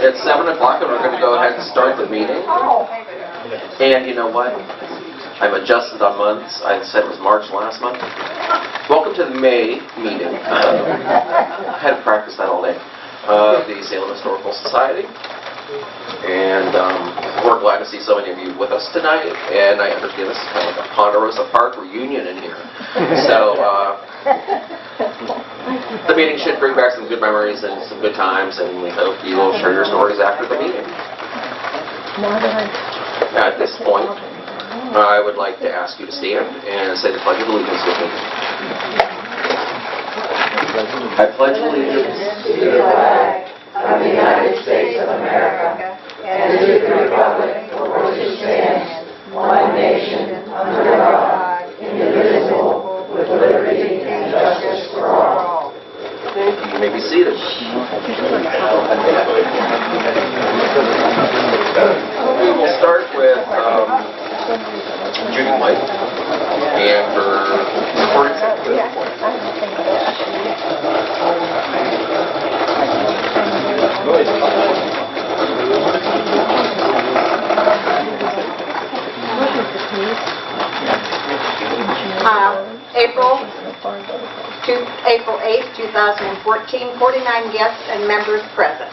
It's 7 o'clock and we're going to go ahead and start the meeting. And you know what? I'm adjusted on months. I said it was March last month. Welcome to the May meeting. I had to practice that all day. The Salem Historical Society. And we're glad to see so many of you with us tonight. And I understand this is kind of like a Ponderosapark reunion in here. So the meeting should bring back some good memories and some good times, and we hope you will share your stories after the meeting. At this point, I would like to ask you to stand and say the Pledge of Allegiance with me. I pledge allegiance to the flag of the United States of America and to the republic for which it stands, one nation, under God, indivisible, with liberty and justice for all. Thank you. You may be seated. We will start with Judy White and her recording April 8, 2014, 49 guests and members present.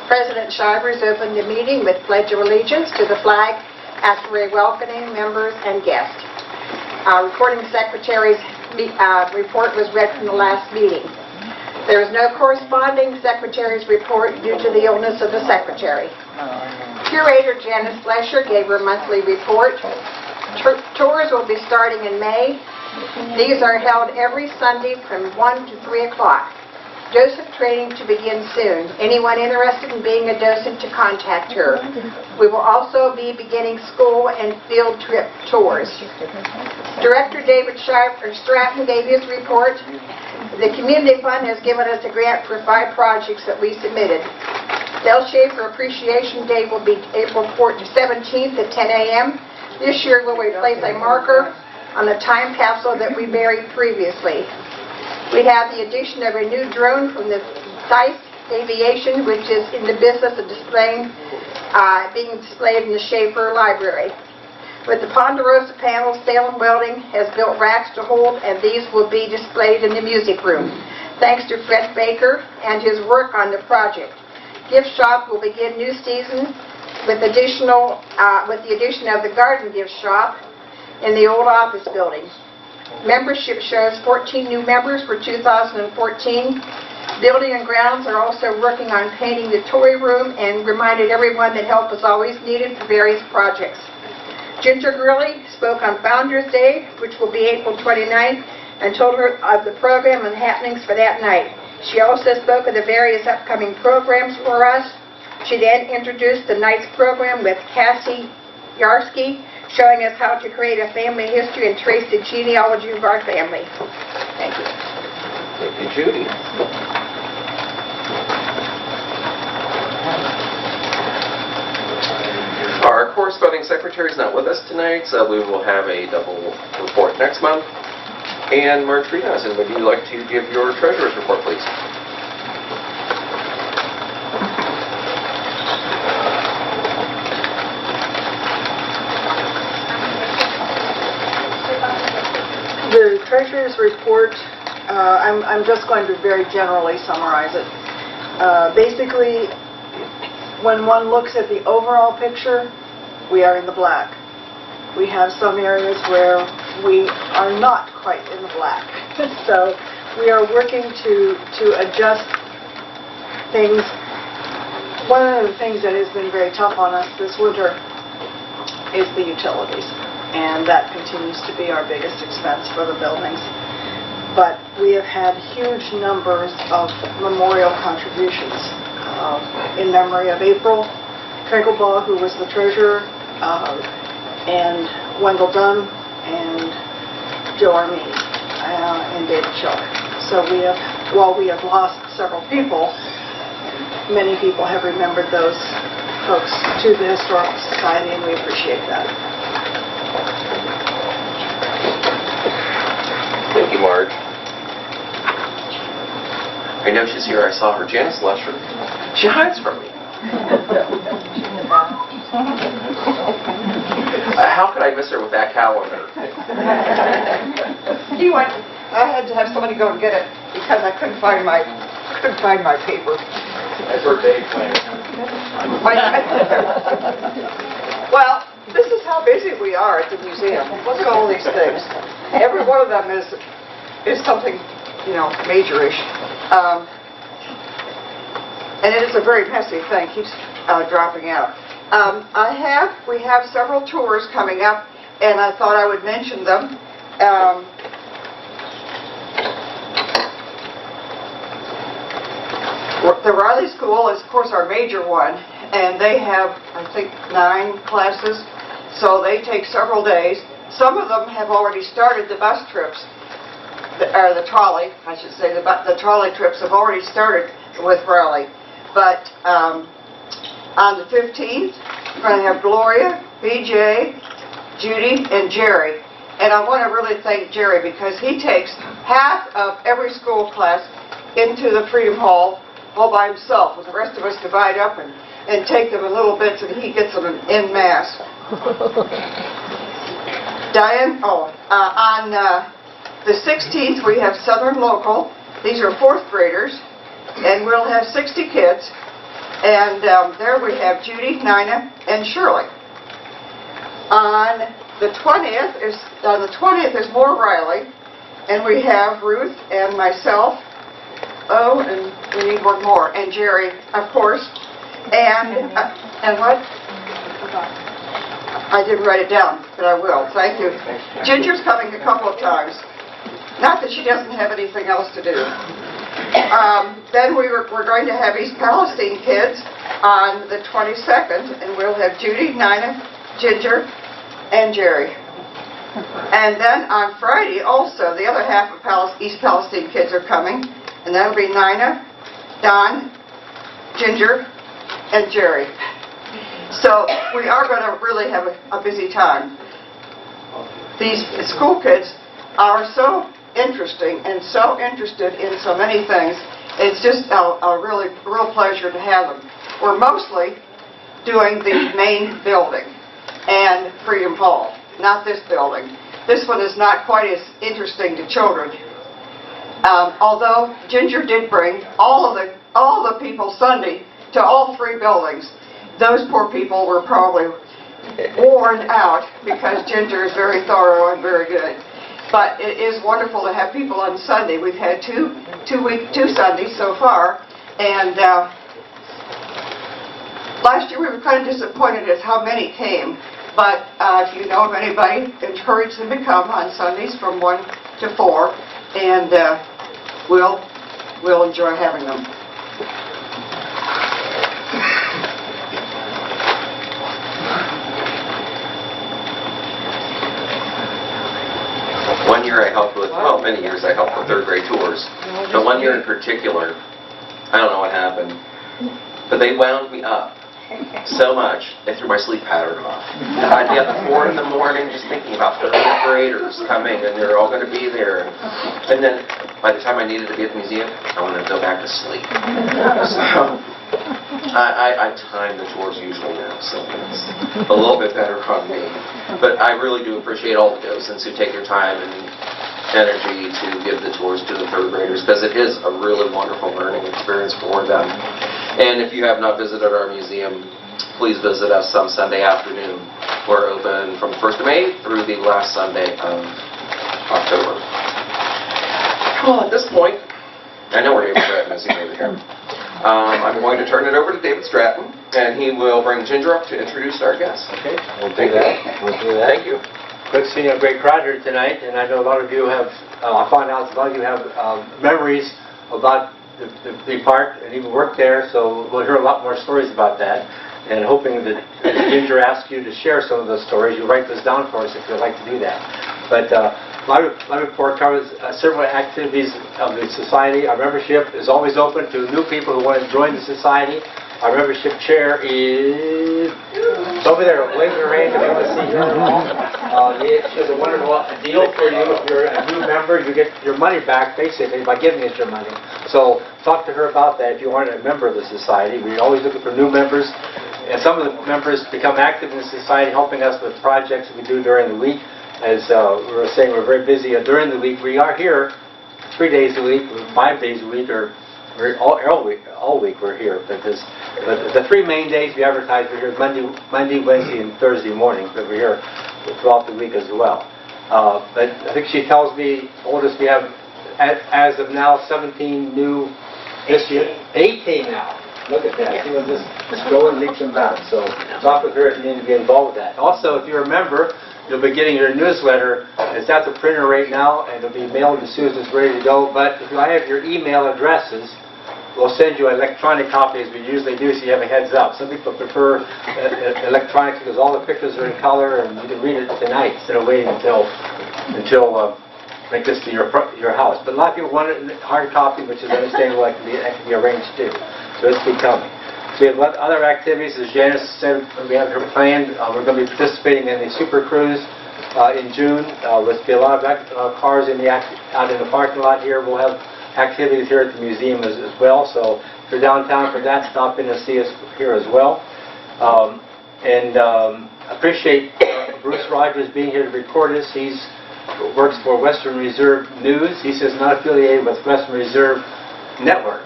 President Shivers opened the meeting with Pledge of Allegiance to the flag after welcoming members and guests. Recording Secretary's report was read from the last meeting. There is no corresponding Secretary's report due to the illness of the Secretary. Curator Janice Flesher gave her monthly report. Tours will be starting in May. These are held every Sunday from 1 to 3 o'clock. Docent training to begin soon. Anyone interested in being a docent to contact her. We will also be beginning school and field trip tours. Director David Stratton gave his report. The Community Fund has given us a grant for 5 projects that we submitted. Del Schaefer Appreciation Day will be April 4th to 17th at 10 a.m. This year we'll replace a marker on the time capsule that we buried previously. We have the addition of a new drone from the Zeiss Aviation, which is in the business of being displayed in the Schaefer Library. With the Ponderosa panels, Salem Welding has built racks to hold, and these will be displayed in the music room. Thanks to Fred Baker and his work on the project. Gift shop will begin new season with the addition of the garden gift shop in the old office building. Membership shows 14 new members for 2014. Building and grounds are also working on painting the toy room and reminded everyone that help is always needed for various projects. Ginger Gurley spoke on Founders Day, which will be April 29th, and told her of the program and happenings for that night. She also spoke of the various upcoming programs for us. She then introduced the night's program with Cassie Yarsky, showing us how to create a family history and trace the genealogy of our family. Thank you. Thank you, Judy. Our corresponding secretary is not with us tonight, so we will have a double report next month. And Martrina, would you like to give your treasurer's report, please? The Treasurer's report, I'm just going to very generally summarize it. Basically, when one looks at the overall picture, we are in the black. We have some areas where we are not quite in the black. So we are working to adjust things. One of the things that has been very tough on us this winter is the utilities. And that continues to be our biggest expense for the buildings. But we have had huge numbers of memorial contributions in memory of April Krieglebaugh, who was the treasurer, and Wendell Dunn, and Joe Armini, and David Schiller. So while we have lost several people, many people have remembered those folks to the Historical Society, and we appreciate that. Thank you, Marge. I know she's here. I saw her. Janice Lesher. She hides from me. How could I miss her with that calendar? I had to have somebody go and get it because I couldn't find my paper. That's her day plan. Well, this is how busy we are at the museum. Look at all these things. Every one of them is something, major-ish. And it is a very messy thing. Keeps dropping out. We have several tours coming up, and I thought I would mention them. The Riley School is, of course, our major one, and they have, I think, 9 classes, so they take several days. Some of them have already started the bus trips, or the trolley, I should say. The trolley trips have already started with Riley. But on the 15th, we're going to have Gloria, BJ, Judy, and Jerry. And I want to really thank Jerry because he takes half of every school class into the Freedom Hall all by himself, with the rest of us divide up and take them in little bits, and he gets them en masse. Diane, on the 16th we have Southern Local. These are 4th graders, and we'll have 60 kids. And there we have Judy, Nina, and Shirley. On the 20th is more Riley, and we have Ruth and myself. Oh, and we need one more, and Jerry, of course. And what? I didn't write it down, but I will. Thank you. Ginger's coming a couple of times. Not that she doesn't have anything else to do. Then we're going to have East Palestine kids on the 22nd, and we'll have Judy, Nina, Ginger, and Jerry. And then on Friday, also, the other half of East Palestine kids are coming, and that'll be Nina, Don, Ginger, and Jerry. So we are going to really have a busy time. These school kids are so interesting and so interested in so many things. It's just a real pleasure to have them. We're mostly doing the main building and Freedom Hall, not this building. This one is not quite as interesting to children. Although Ginger did bring all the people Sunday to all 3 buildings. Those poor people were probably worn out because Ginger is very thorough and very good. But it is wonderful to have people on Sunday. We've had two Sundays so far, and last year we were kind of disappointed at how many came. But if you know of anybody, encourage them to come on Sundays from 1 to 4, and we'll enjoy having them. One year I helped with, many years I helped with 3rd grade tours. But one year in particular, I don't know what happened, but they wound me up so much, they threw my sleep pattern off. I'd be up at 4 in the morning just thinking about 3rd graders coming, and they're all going to be there. And then by the time I needed to be at the museum, I wanted to go back to sleep. So I time the tours usually now, so it's a little bit better on me. But I really do appreciate all the docents who take their time and energy to give the tours to the 3rd graders, because it is a really wonderful learning experience for them. And if you have not visited our museum, please visit us some Sunday afternoon. We're open from the 1st of May through the last Sunday of October. Well, at this point, I know where David Stratton is, he's over here. I'm going to turn it over to David Stratton, and he will bring Ginger up to introduce our guests. Okay, we'll do that. Thank you. Good seeing a great crowd here tonight, and I know a lot of you have, I found out a lot of you have memories about the park and even worked there, so we'll hear a lot more stories about that. And hoping that as Ginger asks you to share some of those stories, you write those down for us if you'd like to do that. But my report covers several activities of the society. Our membership is always open to new people who want to join the society. Our membership chair is over there, waving her hand if you want to see her. She has a wonderful deal for you. If you're a new member, you get your money back, basically, by giving us your money. So talk to her about that if you aren't a member of the society. We're always looking for new members. And some of the members become active in the society, helping us with projects that we do during the week. As we were saying, we're very busy during the week. We are here 3 days a week, 5 days a week, or all week we're here. But the 3 main days we advertise we're here Monday, Wednesday, and Thursday mornings. But we're here throughout the week as well. But I think she tells me, oldest we have, as of now, 17 new, 18 now. Look at that. You know, just going leaps and bounds. So talk with her if you need to be involved with that. Also, if you're a member, you'll be getting your newsletter. It's at the printer right now, and it'll be mailed as soon as it's ready to go. But if I have your email addresses, we'll send you an electronic copy, as we usually do, so you have a heads up. Some people prefer electronic because all the pictures are in color, and you can read it tonight instead of waiting until it gets to your house. But a lot of people want it in hard copy, which is understandable. That can be arranged too. So it's becoming. So we have other activities, as Janice said, we have her planned. We're going to be participating in the Super Cruise in June. There'll be a lot of cars out in the parking lot here. We'll have activities here at the museum as well. So if you're downtown for that, stop in and see us here as well. Appreciate Bruce Rogers being here to record us. He works for Western Reserve News. He says not affiliated with Western Reserve Network,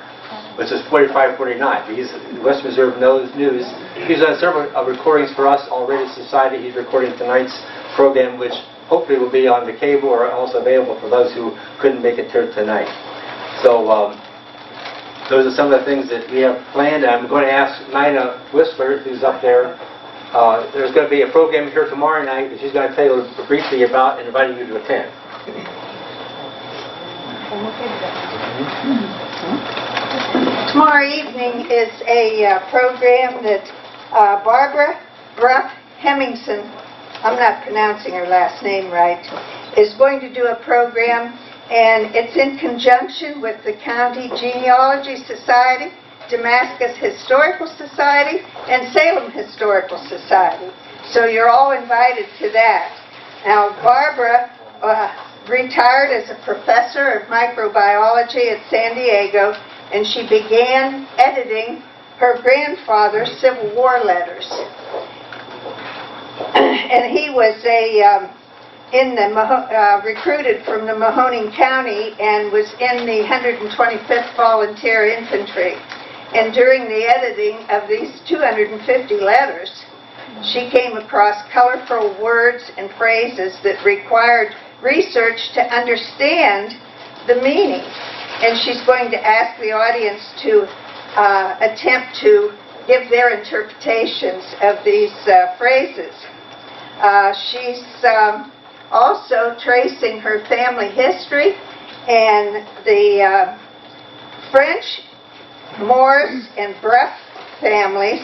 which is 4549. He's Western Reserve News. He's done several recordings for us already at Society. He's recording tonight's program, which hopefully will be on the cable or also available for those who couldn't make it here tonight. So those are some of the things that we have planned. I'm going to ask Nina Whistler, who's up there. There's going to be a program here tomorrow night that she's going to tell you briefly about and inviting you to attend. Tomorrow evening is a program that Barbara Gruff Hemmingson, I'm not pronouncing her last name right, is going to do a program, and it's in conjunction with the County Genealogy Society, Damascus Historical Society, and Salem Historical Society. So you're all invited to that. Now, Barbara retired as a professor of microbiology at San Diego, and she began editing her grandfather's Civil War letters. And he was recruited from the Mahoning County and was in the 125th Volunteer Infantry. And during the editing of these 250 letters, she came across colorful words and phrases that required research to understand the meaning. And she's going to ask the audience to attempt to give their interpretations of these phrases. She's also tracing her family history, and the French, Moors, and Bruff families,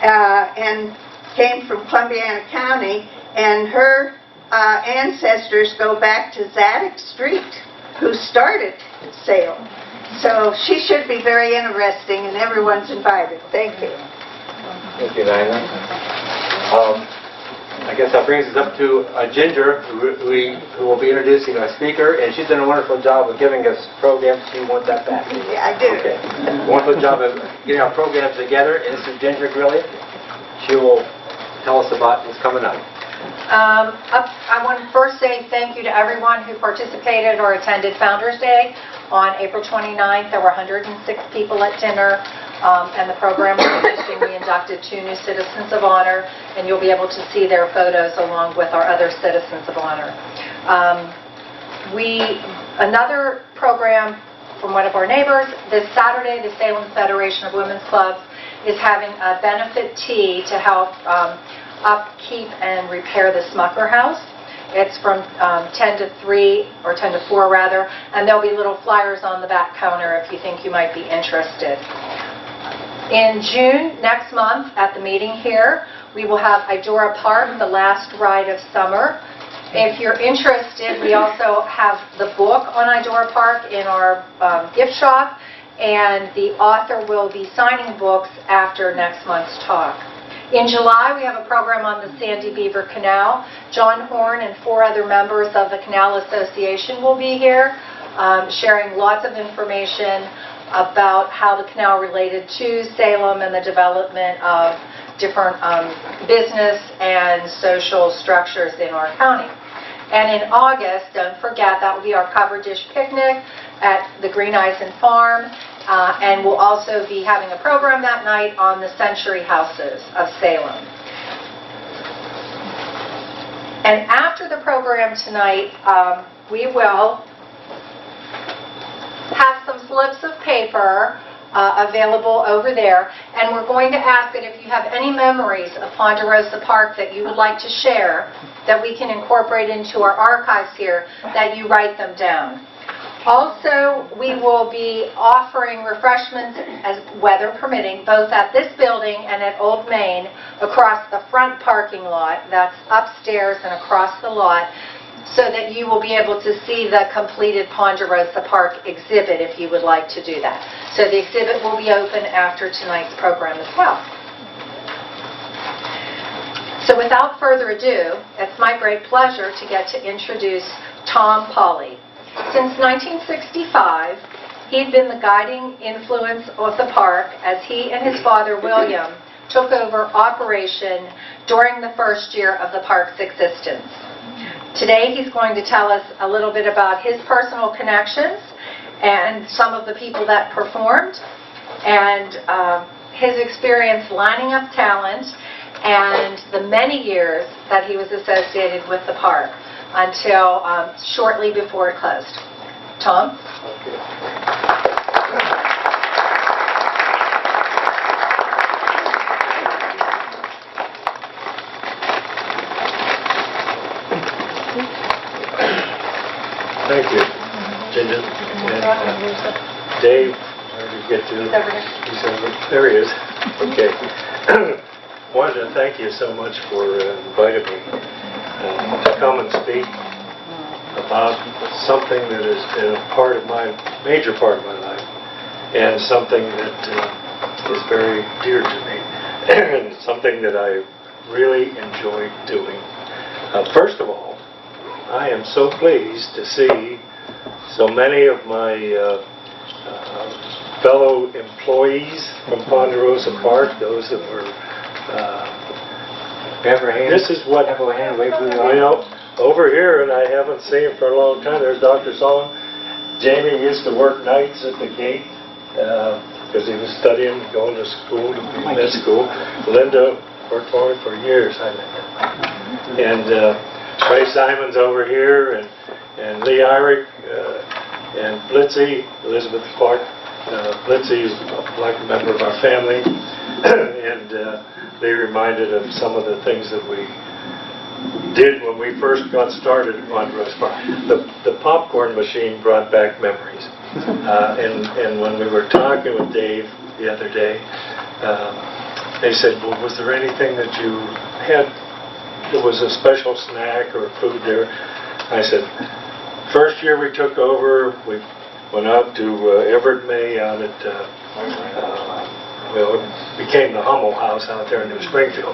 and came from Columbiana County, and her ancestors go back to Zadok Street, who started Salem. So she should be very interesting, and everyone's invited. Thank you. Thank you, Nina. I guess that brings us up to Ginger, who will be introducing our speaker, and she's done a wonderful job of giving us programs. She wants that back. Yeah, I do. Okay. Wonderful job of getting our programs together, and this is Ginger Grilly. She will tell us about what's coming up. I want to first say thank you to everyone who participated or attended Founders Day on April 29th. There were 106 people at dinner, and the program was interesting. We inducted 2 new Citizens of Honor, and you'll be able to see their photos along with our other Citizens of Honor. Another program from one of our neighbors, this Saturday, the Salem Federation of Women's Clubs is having a benefit tea to help upkeep and repair the Smucker House. It's from 10 to 3, or 10 to 4 rather, and there'll be little flyers on the back counter if you think you might be interested. In June, next month, at the meeting here, we will have Idora Park, the last ride of summer. If you're interested, we also have the book on Idora Park in our gift shop, and the author will be signing books after next month's talk. In July, we have a program on the Sandy Beaver Canal. John Horn and 4 other members of the Canal Association will be here, sharing lots of information about how the canal related to Salem and the development of different business and social structures in our county. And in August, don't forget, that will be our Cover Dish Picnic at the Green Eisen Farm. And we'll also be having a program that night on the Century Houses of Salem. And after the program tonight, we will have some slips of paper available over there, and we're going to ask that if you have any memories of Ponderosa Park that you would like to share, that we can incorporate into our archives here, that you write them down. Also, we will be offering refreshments, as weather permitting, both at this building and at Old Main, across the front parking lot, that's upstairs and across the lot, so that you will be able to see the completed Ponderosa Park exhibit if you would like to do that. So the exhibit will be open after tonight's program as well. So without further ado, it's my great pleasure to get to introduce Tom Pauley. Since 1965, he'd been the guiding influence of the park as he and his father, William, took over operation during the first year of the park's existence. Today, he's going to tell us a little bit about his personal connections and some of the people that performed, and his experience lining up talent, and the many years that he was associated with the park until shortly before it closed. Tom? Thank you, Ginger. And Dave, where did you get to? He's over here. He's over. There he is. Okay. Wanted to thank you so much for inviting me to come and speak about something that has been a part of major part of my life, and something that is very dear to me, and something that I really enjoy doing. First of all, I am so pleased to see so many of my fellow employees from Ponderosa Park, those that were this is what, over here, and I haven't seen him for a long time, there's Dr. Solomon. Jamie used to work nights at the gate because he was studying, going to school, to be in med school. Linda worked for me for years, I met her. And Ray Simon's over here, and Lee Irick, and Blitzy, Elizabeth Clark. Blitzy is like a member of our family, and they reminded of some of the things that we did when we first got started at Ponderosapark. The popcorn machine brought back memories. And when we were talking with Dave the other day, they said, well, was there anything that you had that was a special snack or food there? I said, first year we took over, we went out to Everett May out at, well, it became the Hummel House out there in New Springfield.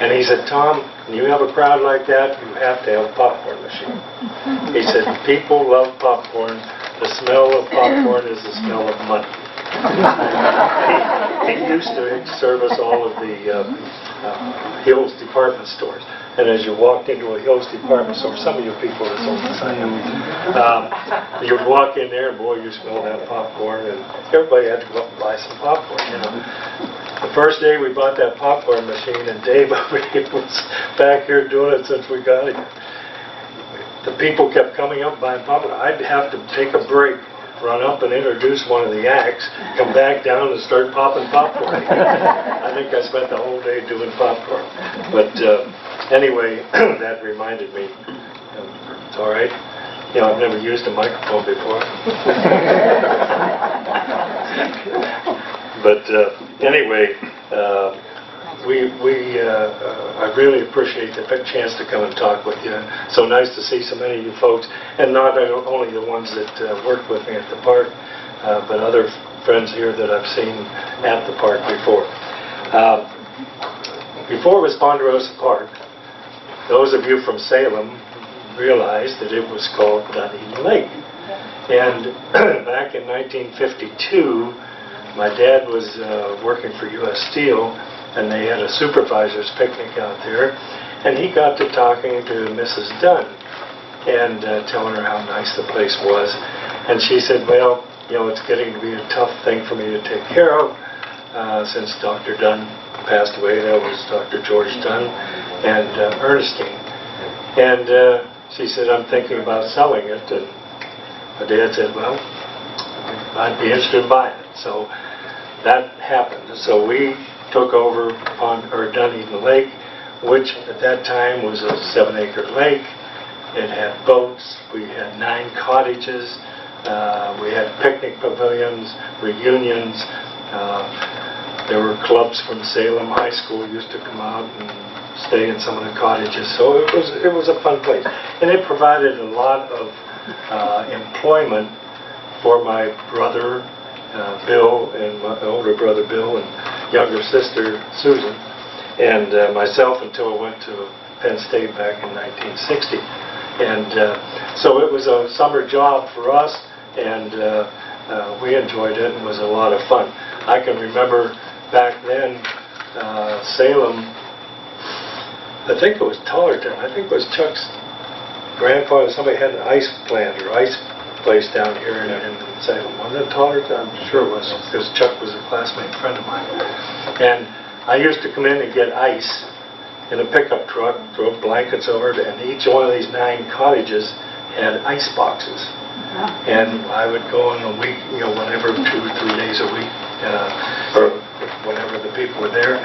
And he said, Tom, when you have a crowd like that, you have to have a popcorn machine. He said, people love popcorn. The smell of popcorn is the smell of money. He used to service all of the Hills department stores. And as you walked into a Hills department store, some of you people are so excited. You would walk in there, and boy, you smell that popcorn, and everybody had to go up and buy some popcorn, you know. The first day we bought that popcorn machine, and Dave over here was back here doing it since we got here. The people kept coming up buying popcorn. I'd have to take a break, run up and introduce one of the acts, come back down and start popping popcorn. I think I spent the whole day doing popcorn. But anyway, that reminded me. It's all right. You know, I've never used a microphone before. But anyway, I really appreciate the chance to come and talk with you. So nice to see so many of you folks, and not only the ones that worked with me at the park, but other friends here that I've seen at the park before. Before it was Ponderosapark, those of you from Salem realized that it was called Dunedin Lake. And back in 1952, my dad was working for U.S. Steel, and they had a supervisor's picnic out there, and he got to talking to Mrs. Dunn and telling her how nice the place was. And she said, well, you know, it's getting to be a tough thing for me to take care of since Dr. Dunn passed away. That was Dr. George Dunn and Ernestine. And she said, I'm thinking about selling it. And my dad said, well, I'd be interested in buying it. So that happened. So we took over Dunedin Lake, which at that time was a 7-acre lake. It had boats. We had 9 cottages. We had picnic pavilions, reunions. There were clubs from Salem High School used to come out and stay in some of the cottages. So it was a fun place, and it provided a lot of employment for my brother Bill and my older brother Bill and younger sister Susan and myself until I went to Penn State back in 1960. And so it was a summer job for us, and we enjoyed it, and it was a lot of fun. I can remember back then, Salem, I think it was Tollerton, I think it was Chuck's grandfather, somebody had an ice plant or ice place down here in Salem. Wasn't it Tollerton? I'm sure it was, because Chuck was a classmate friend of mine. And I used to come in and get ice in a pickup truck, throw blankets over it, and each one of these 9 cottages had ice boxes. And I would go in a week, you know, whenever 2 or 3 days a week, or whenever the people were there,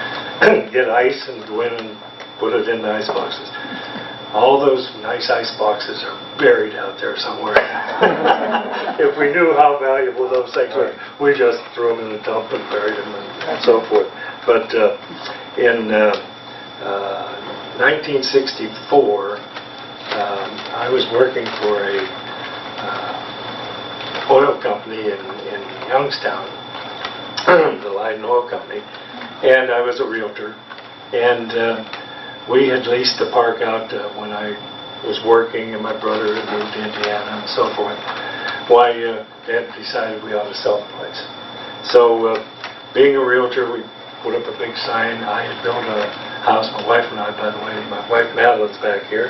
get ice and go in and put it in the ice boxes. All those nice ice boxes are buried out there somewhere. If we knew how valuable those things were, we just threw them in the dump and buried them and so forth. But in 1964, I was working for a oil company in Youngstown, the Leiden Oil Company, and I was a realtor. And we had leased the park out when I was working, and my brother had moved to Indiana and so forth. Why, Dad decided we ought to sell the place. So, being a realtor, we put up a big sign. I had built a house, my wife and I, by the way. My wife Madeline's back here.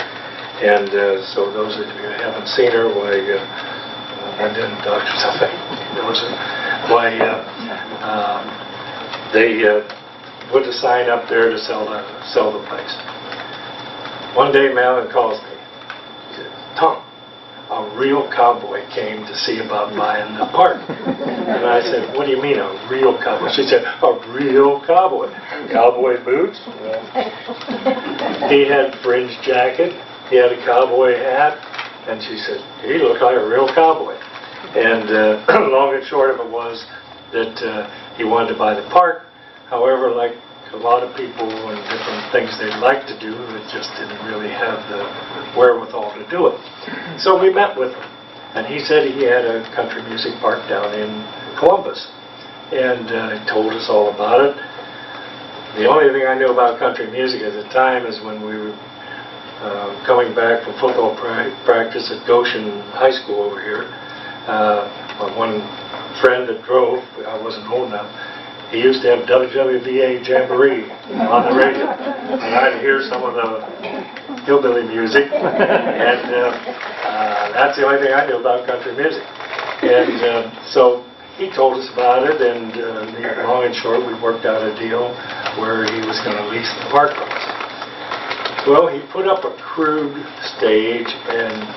And so those of you who haven't seen her, why, and then Dr. Something knows her, why, they put a sign up there to sell the place. One day Madeline calls me. She said, Tom, a real cowboy came to see about buying the park. And I said, what do you mean a real cowboy? She said, a real cowboy. Cowboy boots? He had fringe jacket. He had a cowboy hat. And she said, he looked like a real cowboy. And long and short of it was that he wanted to buy the park. However, like a lot of people and different things they'd like to do, it just didn't really have the wherewithal to do it. So we met with him, and he said he had a country music park down in Columbus, and he told us all about it. The only thing I knew about country music at the time is when we were coming back from football practice at Goshen High School over here. One friend that drove, I wasn't old enough, he used to have WWVA Jamboree on the radio, and I'd hear some of the hillbilly music, and that's the only thing I knew about country music. And so he told us about it, and long and short, we worked out a deal where he was going to lease the park from us. Well, he put up a crude stage and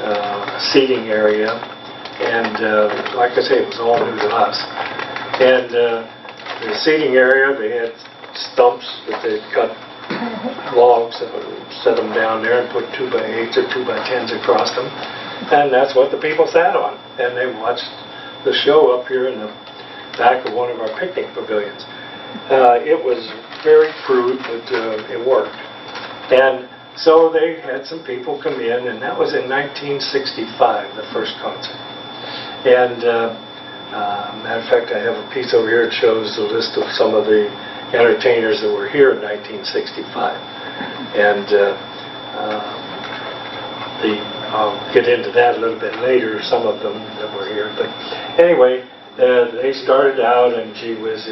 a seating area, and like I say, it was all new to us. And the seating area, they had stumps that they'd cut logs and set them down there and put 2x8s or 2x10s across them. And that's what the people sat on. And they watched the show up here in the back of one of our picnic pavilions. It was very crude, but it worked. And so they had some people come in, and that was in 1965, the first concert. And matter of fact, I have a piece over here that shows the list of some of the entertainers that were here in 1965. And I'll get into that a little bit later, some of them that were here. But anyway, they started out, and gee whiz,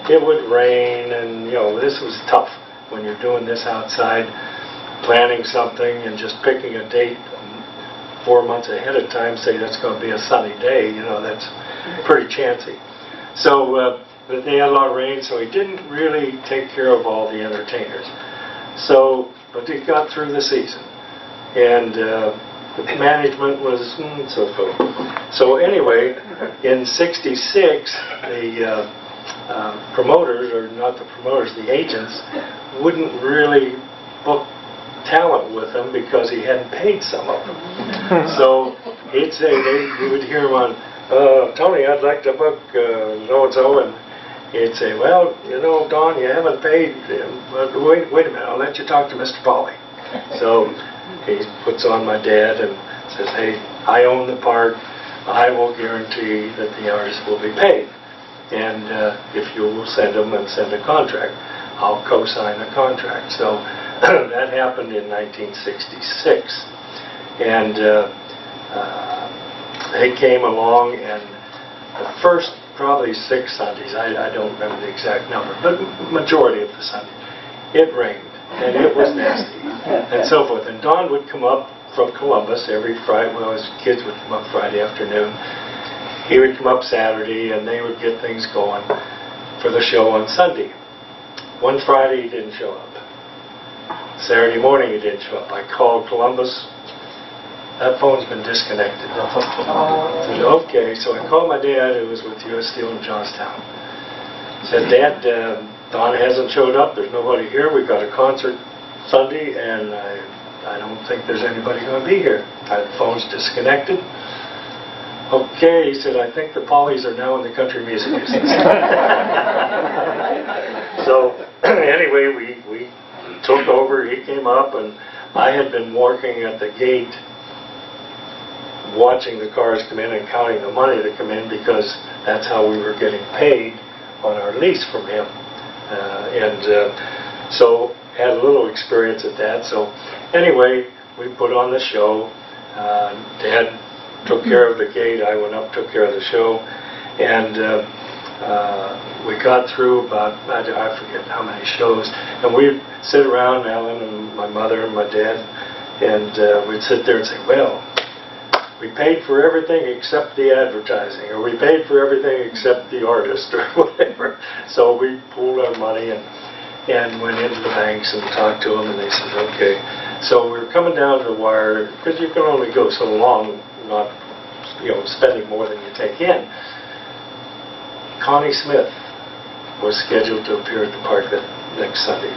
it would rain, and this was tough when you're doing this outside, planning something and just picking a date 4 months ahead of time, say that's going to be a sunny day, that's pretty chancy. So but they had a lot of rain, so he didn't really take care of all the entertainers. So, but he got through the season, and the management was so-so. So anyway, in '66, the promoters, or not the promoters, the agents, wouldn't really book talent with him because he hadn't paid some of them. So he'd say, you would hear him on, Tony, I'd like to book so-and-so, and he'd say, well, Don, you haven't paid. Wait a minute, I'll let you talk to Mr. Pauly. So he puts on my dad and says, hey, I own the park. I will guarantee that the artist will be paid. And if you will send them and send a contract, I'll co-sign a contract. So that happened in 1966. And they came along, and the first probably 6 Sundays, I don't remember the exact number, but majority of the Sundays, it rained, and it was nasty, and so forth. And Don would come up from Columbus every Friday. Well, his kids would come up Friday afternoon. He would come up Saturday, and they would get things going for the show on Sunday. One Friday, he didn't show up. Saturday morning, he didn't show up. I called Columbus. That phone's been disconnected. I said, okay, so I called my dad, who was with U.S. Steel in Johnstown. I said, Dad, Don hasn't showed up. There's nobody here. We've got a concert Sunday, and I don't think there's anybody going to be here. The phone's disconnected. Okay, he said, I think the Paulies are now in the country music business. So anyway, we took over. He came up, and I had been working at the gate watching the cars come in and counting the money to come in, because that's how we were getting paid on our lease from him. So had a little experience at that. So anyway, we put on the show. Dad took care of the gate. I went up, took care of the show, and we got through about, I forget how many shows, and we'd sit around, Alan and my mother and my dad, and we'd sit there and say, well, we paid for everything except the advertising, or we paid for everything except the artist, or whatever. So we pooled our money and went into the banks and talked to them, and they said, okay. So we were coming down to the wire, because you can only go so long, not spending more than you take in. Connie Smith was scheduled to appear at the park that next Sunday.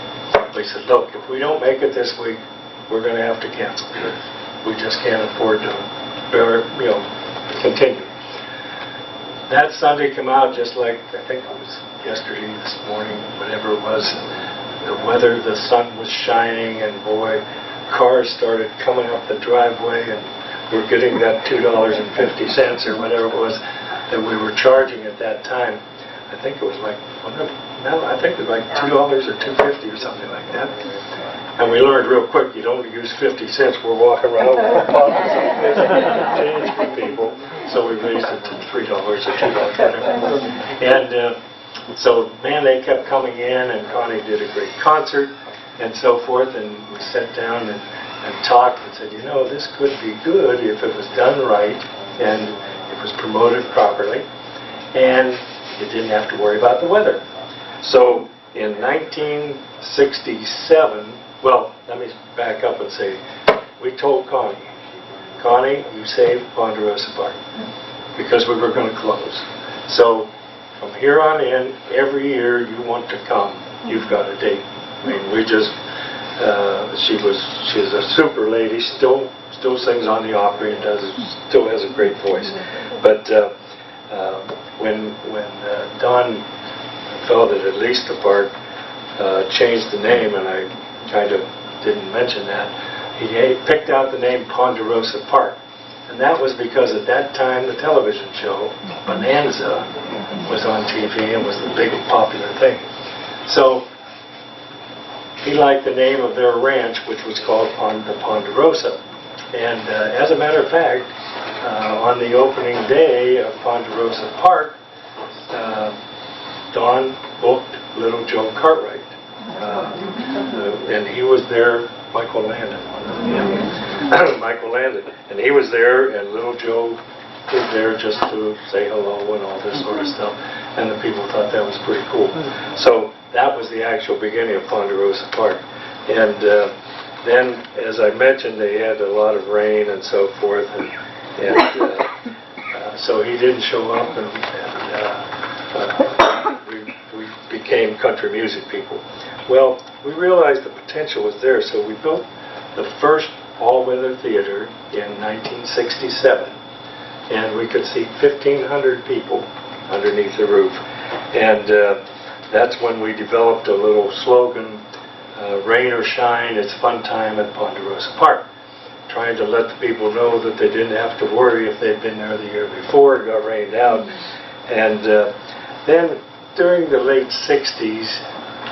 We said, look, if we don't make it this week, we're going to have to cancel. We just can't afford to continue. That Sunday came out just like, I think it was yesterday, this morning, whatever it was. The weather, the sun was shining, and boy, cars started coming up the driveway, and we're getting that $2.50 or whatever it was that we were charging at that time. I think it was like, I think it was like $2 or $2.50 or something like that. And we learned real quick, you don't use 50 cents. We're walking around with our pockets change for people. So we raised it to $3 or $2, whatever. And so, man, they kept coming in, and Connie did a great concert and so forth. And we sat down and talked and said, this could be good if it was done right and it was promoted properly, and you didn't have to worry about the weather. So in 1967, well, let me back up and say, we told Connie, you saved Ponderosapark, because we were going to close. So from here on in, every year you want to come, you've got a date. I mean, we just, she's a super lady, still sings on the Opry and still has a great voice. But when Don felt that at least the park, changed the name, and I kind of didn't mention that. He picked out the name Ponderosapark, and that was because at that time the television show Bonanza was on TV and was the big popular thing. So he liked the name of their ranch, which was called the Ponderosa. And as a matter of fact, on the opening day of Ponderosapark, Don booked Little Joe Cartwright. And he was there, Michael Landon. Michael Landon. And he was there, and Little Joe was there just to say hello and all this sort of stuff. And the people thought that was pretty cool. So that was the actual beginning of Ponderosapark. And then, as I mentioned, they had a lot of rain and so forth. And so he didn't show up, and we became country music people. Well, we realized the potential was there, so we built the first all-weather theater in 1967, and we could seat 1,500 people underneath the roof. And that's when we developed a little slogan, rain or shine, it's fun time at Ponderosapark, trying to let the people know that they didn't have to worry if they'd been there the year before, it got rained out. And then during the late 60s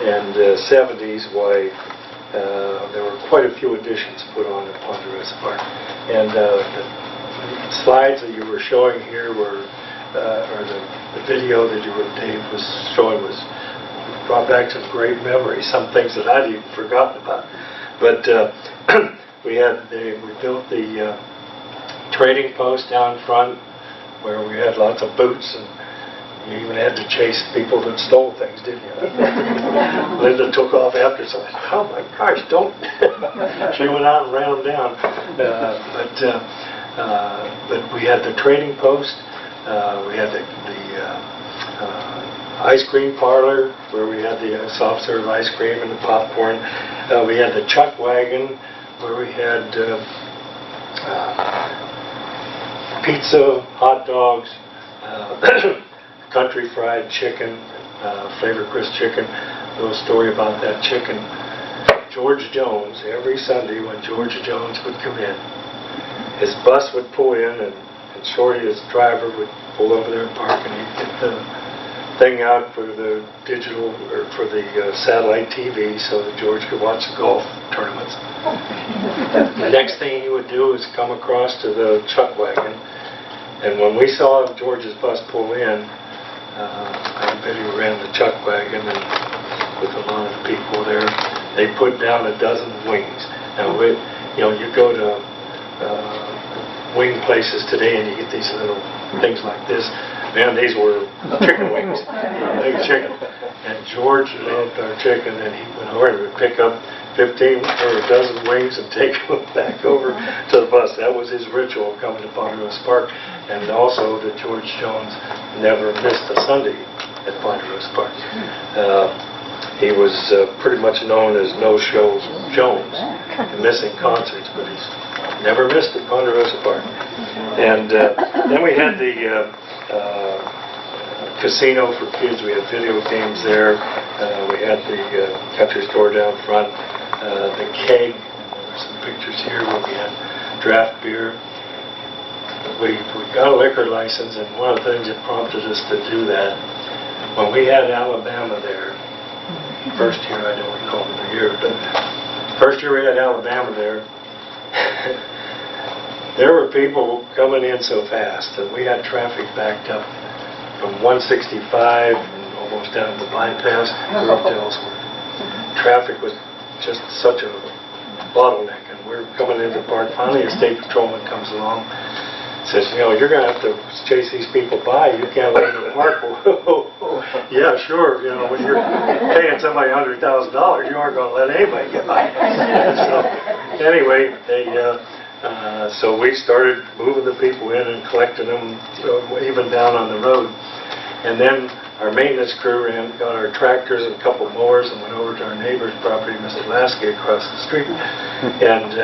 and 70s, there were quite a few additions put on at Ponderosapark. And the slides that you were showing here were, or the video that Dave was showing was brought back some great memories, some things that I'd even forgotten about. But we built the trading post down front where we had lots of boots, and you even had to chase people that stole things, didn't you? Linda took off after, so I said, oh my gosh, don't. She went out and ran them down. But we had the trading post, we had the ice cream parlor where we had the soft serve ice cream and the popcorn. We had the chuck wagon where we had pizza, hot dogs, country fried chicken, Flavor Crisp chicken. A little story about that chicken. George Jones, every Sunday when George Jones would come in, his bus would pull in, and Shorty, his driver, would pull over there and park, and he'd get the thing out for the digital, or for the satellite TV so that George could watch the golf tournaments. The next thing he would do is come across to the chuck wagon, and when we saw George's bus pull in, Betty ran the chuck wagon, and with a lot of people there, they put down a dozen wings. Now, you go to wing places today and you get these little things like this. Man, these were chicken wings, big chicken. And George loved our chicken, and he went over and would pick up 15 or a dozen wings and take them back over to the bus. That was his ritual coming to Ponderosapark. And also that George Jones never missed a Sunday at Ponderosapark. He was pretty much known as No-Show Jones, missing concerts, but he's never missed at Ponderosapark. And then we had the casino for kids. We had video games there. We had the country store down front. The keg. There's some pictures here where we had draft beer. We got a liquor license, and one of the things that prompted us to do that, when we had Alabama there, first year, I don't recall the year, but first year we had Alabama there, there were people coming in so fast that we had traffic backed up from 165 and almost down to the bypass up to Ellsworth. Traffic was just such a bottleneck, and we're coming into the park. Finally, a state patrolman comes along, says, you're going to have to chase these people by. You can't let them in the park. Yeah, sure. When you're paying somebody $100,000, you aren't going to let anybody get by. So anyway, so we started moving the people in and collecting them even down on the road. And then our maintenance crew got our tractors and a couple mowers and went over to our neighbor's property, Mr. Lasky, across the street. And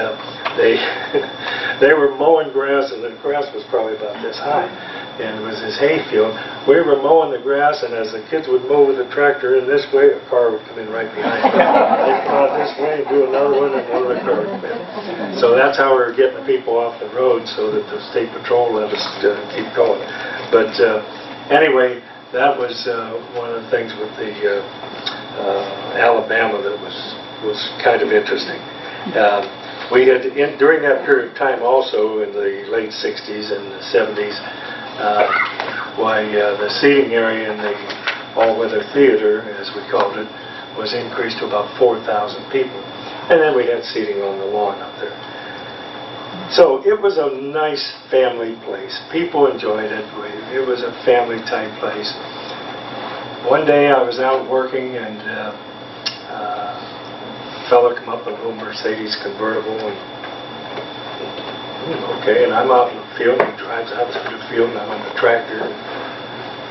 they were mowing grass, and the grass was probably about this high. and it was this hay field. We were mowing the grass, and as the kids would mow with the tractor in this way, a car would come in right behind them. They'd come out this way and do another one, and another car would come in. So that's how we were getting the people off the road so that the state patrol let us keep going. But anyway, that was one of the things with the Alabama that was kind of interesting. We had, during that period of time also, in the late 60s and the 70s, the seating area in the all-weather theater, as we called it, was increased to about 4,000 people. And then we had seating on the lawn up there. So it was a nice family place. People enjoyed it. It was a family-type place. One day I was out working, and fella come up in a little Mercedes convertible, and okay, and I'm out in the field, and he drives out through the field, and I'm on the tractor.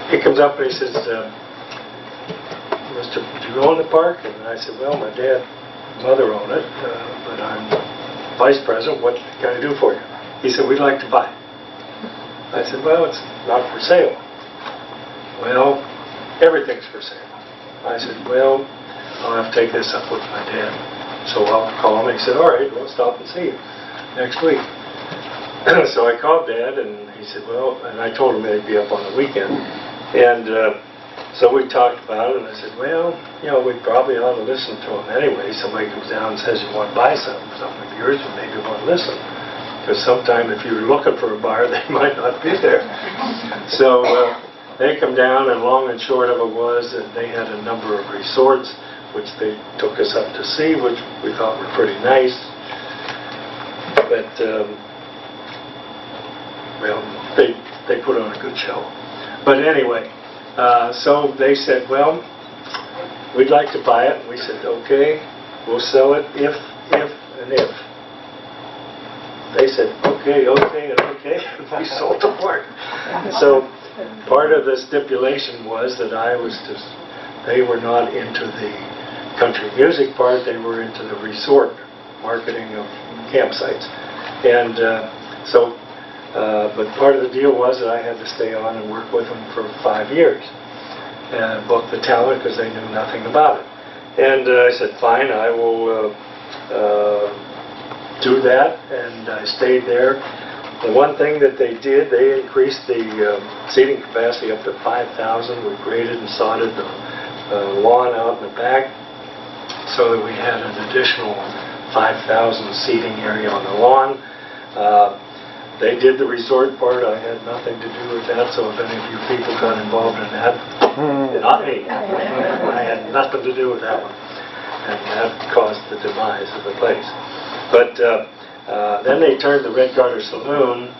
He comes up and he says, "Mister, do you own the park?" And I said, "Well, my dad and mother own it, but I'm vice president. What can I do for you?" He said, "We'd like to buy it." I said, "Well, it's not for sale." "Well, everything's for sale." I said, "Well, I'll have to take this up with my dad." So I'll call him, and he said, "All right, we'll stop and see you next week." So I called Dad, and he said, "Well," and I told him they'd be up on the weekend. And so we talked about it, and I said, "Well, we probably ought to listen to him anyway. Somebody comes down and says you want to buy something of yours, and maybe want to listen. Because sometime if you're looking for a buyer, they might not be there." So they come down, and long and short of it was that they had a number of resorts, which they took us up to see, which we thought were pretty nice. But, well, they put on a good show. But anyway, so they said, "Well, we'd like to buy it." And we said, "Okay, we'll sell it if, and if." They said, "Okay, okay, and okay." We sold the park. So part of the stipulation was that they were not into the country music part, they were into the resort marketing of campsites. And but part of the deal was that I had to stay on and work with them for 5 years and book the talent because they knew nothing about it. And I said, "Fine, I will do that," and I stayed there. The one thing that they did, they increased the seating capacity up to 5,000. We graded and sodded the lawn out in the back, so that we had an additional 5,000 seating area on the lawn. They did the resort part. I had nothing to do with that, so if any of you people got involved in that, not me. I had nothing to do with that one. And that caused the demise of the place. But then they turned the Red Garter Saloon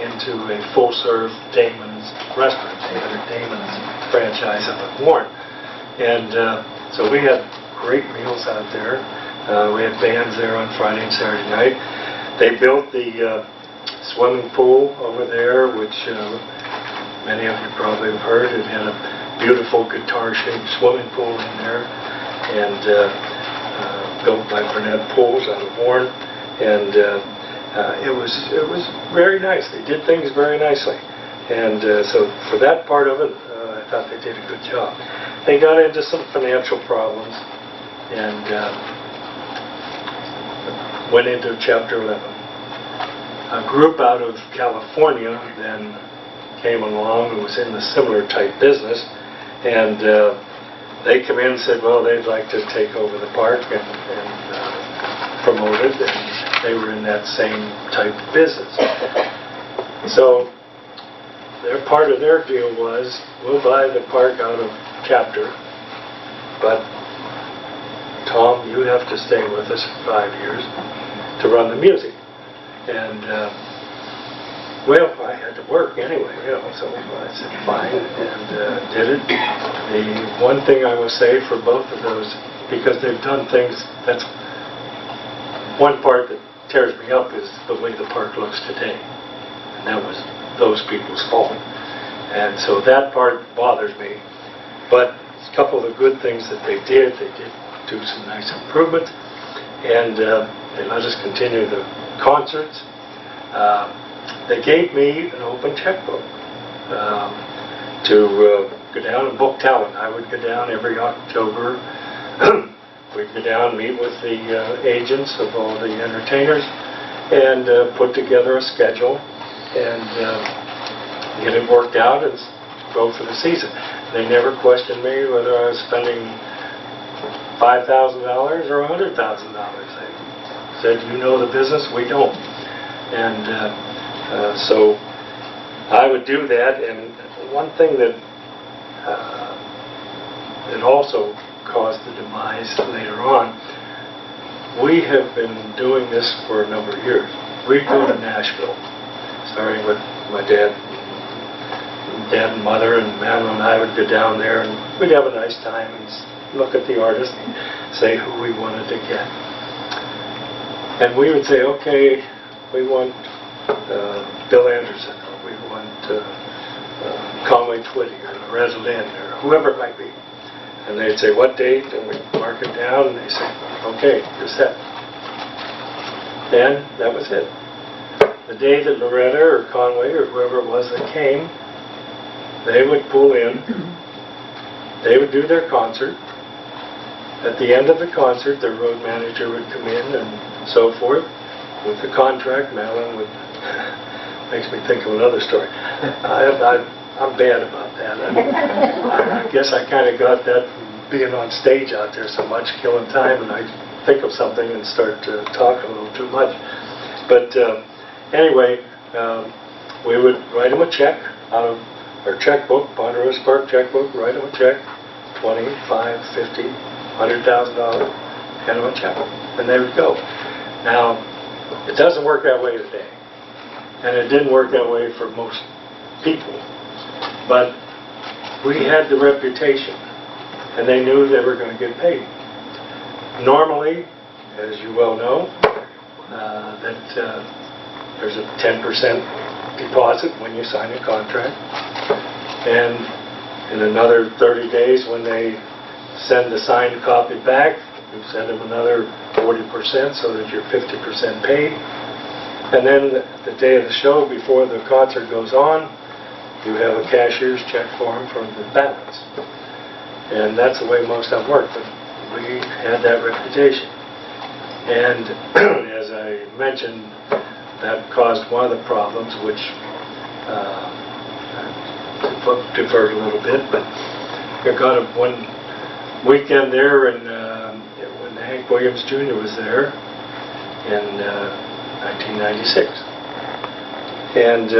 into a full-serve Damon's restaurant. They had a Damon's franchise up at Warren. And so we had great meals out there. We had bands there on Friday and Saturday night. They built the swimming pool over there, which many of you probably have heard. It had a beautiful guitar-shaped swimming pool in there, and built by Burnett Pools out of Warren. And it was very nice. They did things very nicely. And so for that part of it, I thought they did a good job. They got into some financial problems and went into Chapter 11. A group out of California then came along who was in the similar type business, and they come in and said, well, they'd like to take over the park and promote it, and they were in that same type of business. So part of their deal was, we'll buy the park out of Chapter, but Tom, you have to stay with us for 5 years to run the music. And well, I had to work anyway, so I said fine, and did it. The one thing I will say for both of those, because they've done things, that's one part that tears me up, is the way the park looks today. And that was those people's fault. And so that part bothers me. But a couple of the good things that they did do some nice improvements, and they let us continue the concerts. They gave me an open checkbook. to go down and book talent. I would go down every October. We'd go down, meet with the agents of all the entertainers, and put together a schedule and get it worked out and go for the season. They never questioned me whether I was spending $5,000 or $100,000. They said, you know the business, we don't. And so I would do that. And one thing that it also caused the demise later on, we have been doing this for a number of years. We'd go to Nashville, starting with my dad and mother, and Madeline and I would go down there, and we'd have a nice time and look at the artist and say who we wanted to get. And we would say, okay, we want Bill Anderson, or we want Conway Twitty, or Loretta Lynn, or whoever it might be. And they'd say, what date? And we'd mark it down, and they'd say, okay, you're set. And that was it. The day that Loretta or Conway or whoever it was that came, they would pull in, they would do their concert. At the end of the concert, their road manager would come in and so forth. With the contract, Madeline would, makes me think of another story. I'm bad about that. I guess I kind of got that from being on stage out there so much, killing time, and I think of something and start to talk a little too much. But anyway, we would write them a check out of our checkbook, Ponderosapark checkbook, write them a check, $20, $5, $50, $100,000, hand them a check, and they would go. Now, it doesn't work that way today, and it didn't work that way for most people, but we had the reputation, and they knew they were going to get paid. Normally, as you well know, there's a 10% deposit when you sign a contract, and in another 30 days when they send the signed copy back, you send them another 40% so that you're 50% paid. And then the day of the show, before the concert goes on, you have a cashier's check form for the balance. And that's the way most of them work, but we had that reputation. And as I mentioned, that caused one of the problems, which diverted a little bit, but I got one weekend there, and when Hank Williams Jr. was there in 1996. And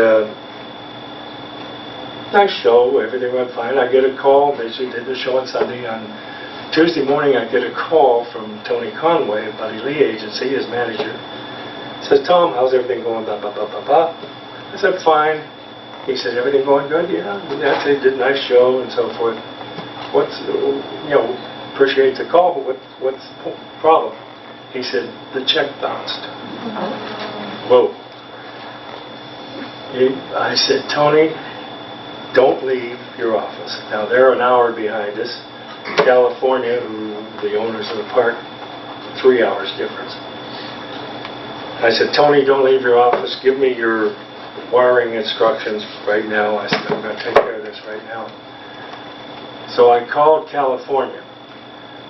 nice show, everything went fine. I get a call, basically did the show on Sunday. On Tuesday morning, I get a call from Tony Conway of Buddy Lee Agency, his manager. Says, Tom, how's everything going? Blah, blah, blah, blah, blah. I said, fine. He said, everything going good? Yeah. They did a nice show and so forth. What's, appreciate the call, but what's the problem? He said, the check bounced. Whoa. I said, Tony, don't leave your office. Now, they're an hour behind us. California, who the owners of the park, 3 hours difference. I said, Tony, don't leave your office. Give me your wiring instructions right now. I said, I'm going to take care of this right now. So I called California.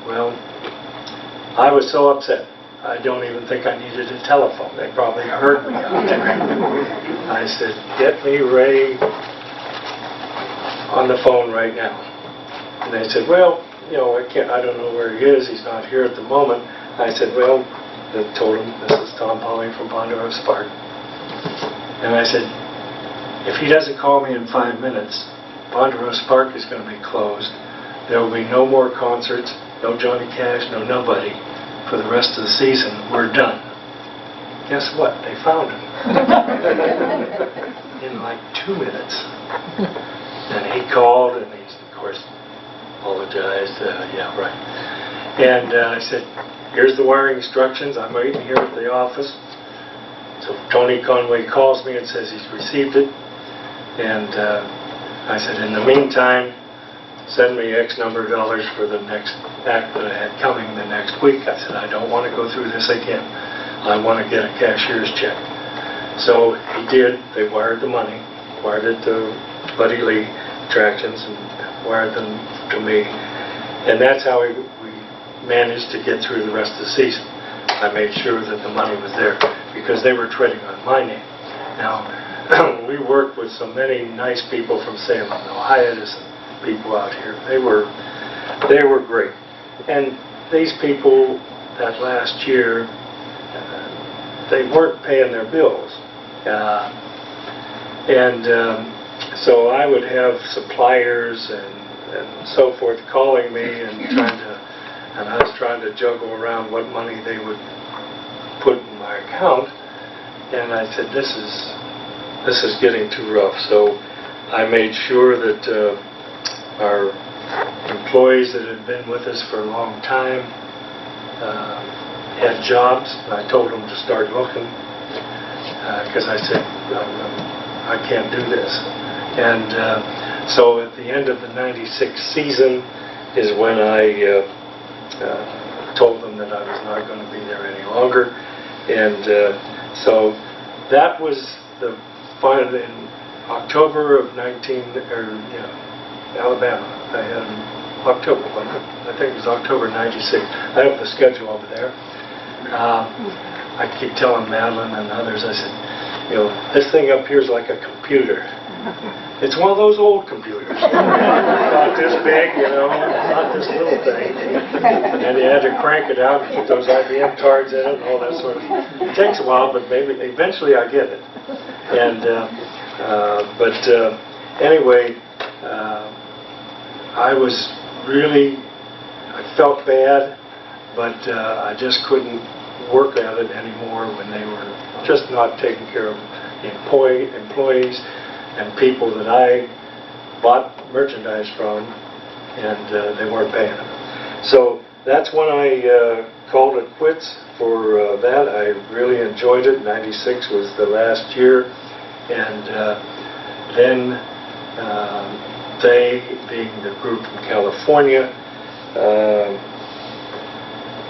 Well, I was so upset. I don't even think I needed a telephone. They probably heard me out there. I said, get me Ray on the phone right now. And they said, well, I don't know where he is. He's not here at the moment. I said, well, I told him, this is Tom Pauling from Ponderosapark. And I said, if he doesn't call me in 5 minutes, Ponderosapark is going to be closed. There will be no more concerts, no Johnny Cash, no nobody for the rest of the season. We're done. Guess what? They found him. In like 2 minutes. And he called, and he, of course, apologized. Yeah, right. And I said, here's the wiring instructions. I'm waiting here at the office. So Tony Conway calls me and says he's received it. And I said, in the meantime, send me X number of dollars for the next act that I had coming the next week. I said, I don't want to go through this again. I want to get a cashier's check. So he did. They wired the money. wired it to Buddy Lee Attractions and wired them to me. And that's how we managed to get through the rest of the season. I made sure that the money was there because they were trading on my name. Now, we worked with so many nice people from Salem, the hiatus people out here. They were great. And these people that last year, they weren't paying their bills. So I would have suppliers and so forth calling me and I was trying to juggle around what money they would put in my account. And I said, this is getting too rough. So I made sure that our employees that had been with us for a long time had jobs. I told them to start looking because I said, I can't do this. And so at the end of the '96 season is when I told them that I was not going to be there any longer. And so that was the final in October of Alabama. I had October, wasn't it? I think it was October '96. I have the schedule over there. I keep telling Madeline and others, I said, this thing up here is like a computer. It's one of those old computers. About this big, not this little thing. And you had to crank it out and put those IBM cards in it and all that sort of thing. It takes a while, but maybe eventually I get it. And anyway, I felt bad, but I just couldn't work at it anymore when they were just not taking care of the employees and people that I bought merchandise from, and they weren't paying them. So that's when I called it quits for that. I really enjoyed it. '96 was the last year, and then they, being the group from California,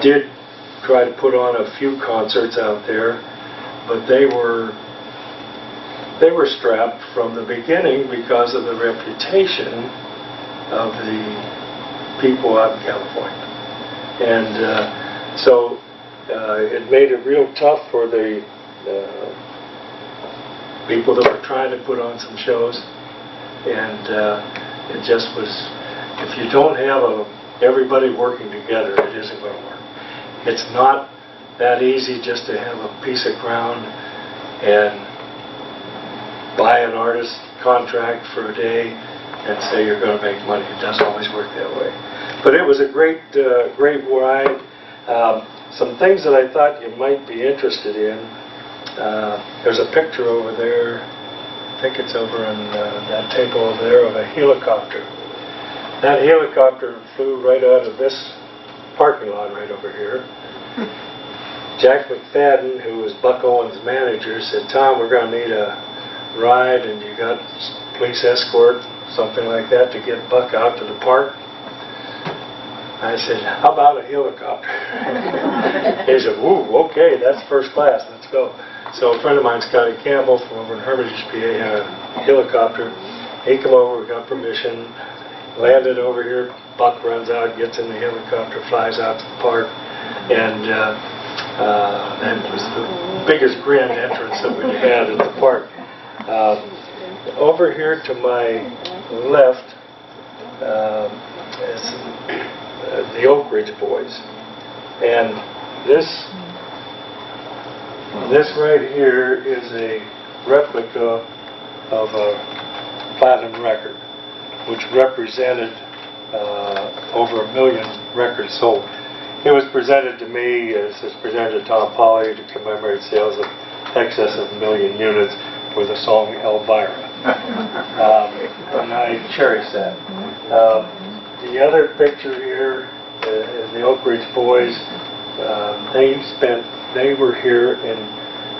did try to put on a few concerts out there, but they were strapped from the beginning because of the reputation of the people out in California. And so it made it real tough for the people that were trying to put on some shows. And it just was, if you don't have everybody working together, it isn't going to work. It's not that easy just to have a piece of ground and buy an artist contract for a day and say you're going to make money. It doesn't always work that way. But it was a great ride. Some things that I thought you might be interested in. There's a picture over there. I think it's over on that table over there of a helicopter. That helicopter flew right out of this parking lot right over here. Jack McFadden, who was Buck Owens' manager, said, "Tom, we're going to need a ride, and you got police escort, something like that, to get Buck out to the park." I said, "How about a helicopter?" He said, "Ooh, okay, that's first class, let's go." So a friend of mine, Scotty Campbell, from over in Hermitage, PA, had a helicopter. He came over, we got permission, landed over here. Buck runs out, gets in the helicopter, flies out to the park, and that was the biggest grand entrance that we had at the park. Over here to my left is the Oak Ridge Boys, and this right here is a replica of a platinum record, which represented over 1 million records sold. It was presented to me, as it's presented to Tom Polly, to commemorate sales of excess of 1 million units for the song Elvira. And I cherish that. The other picture here is the Oak Ridge Boys. They were here, and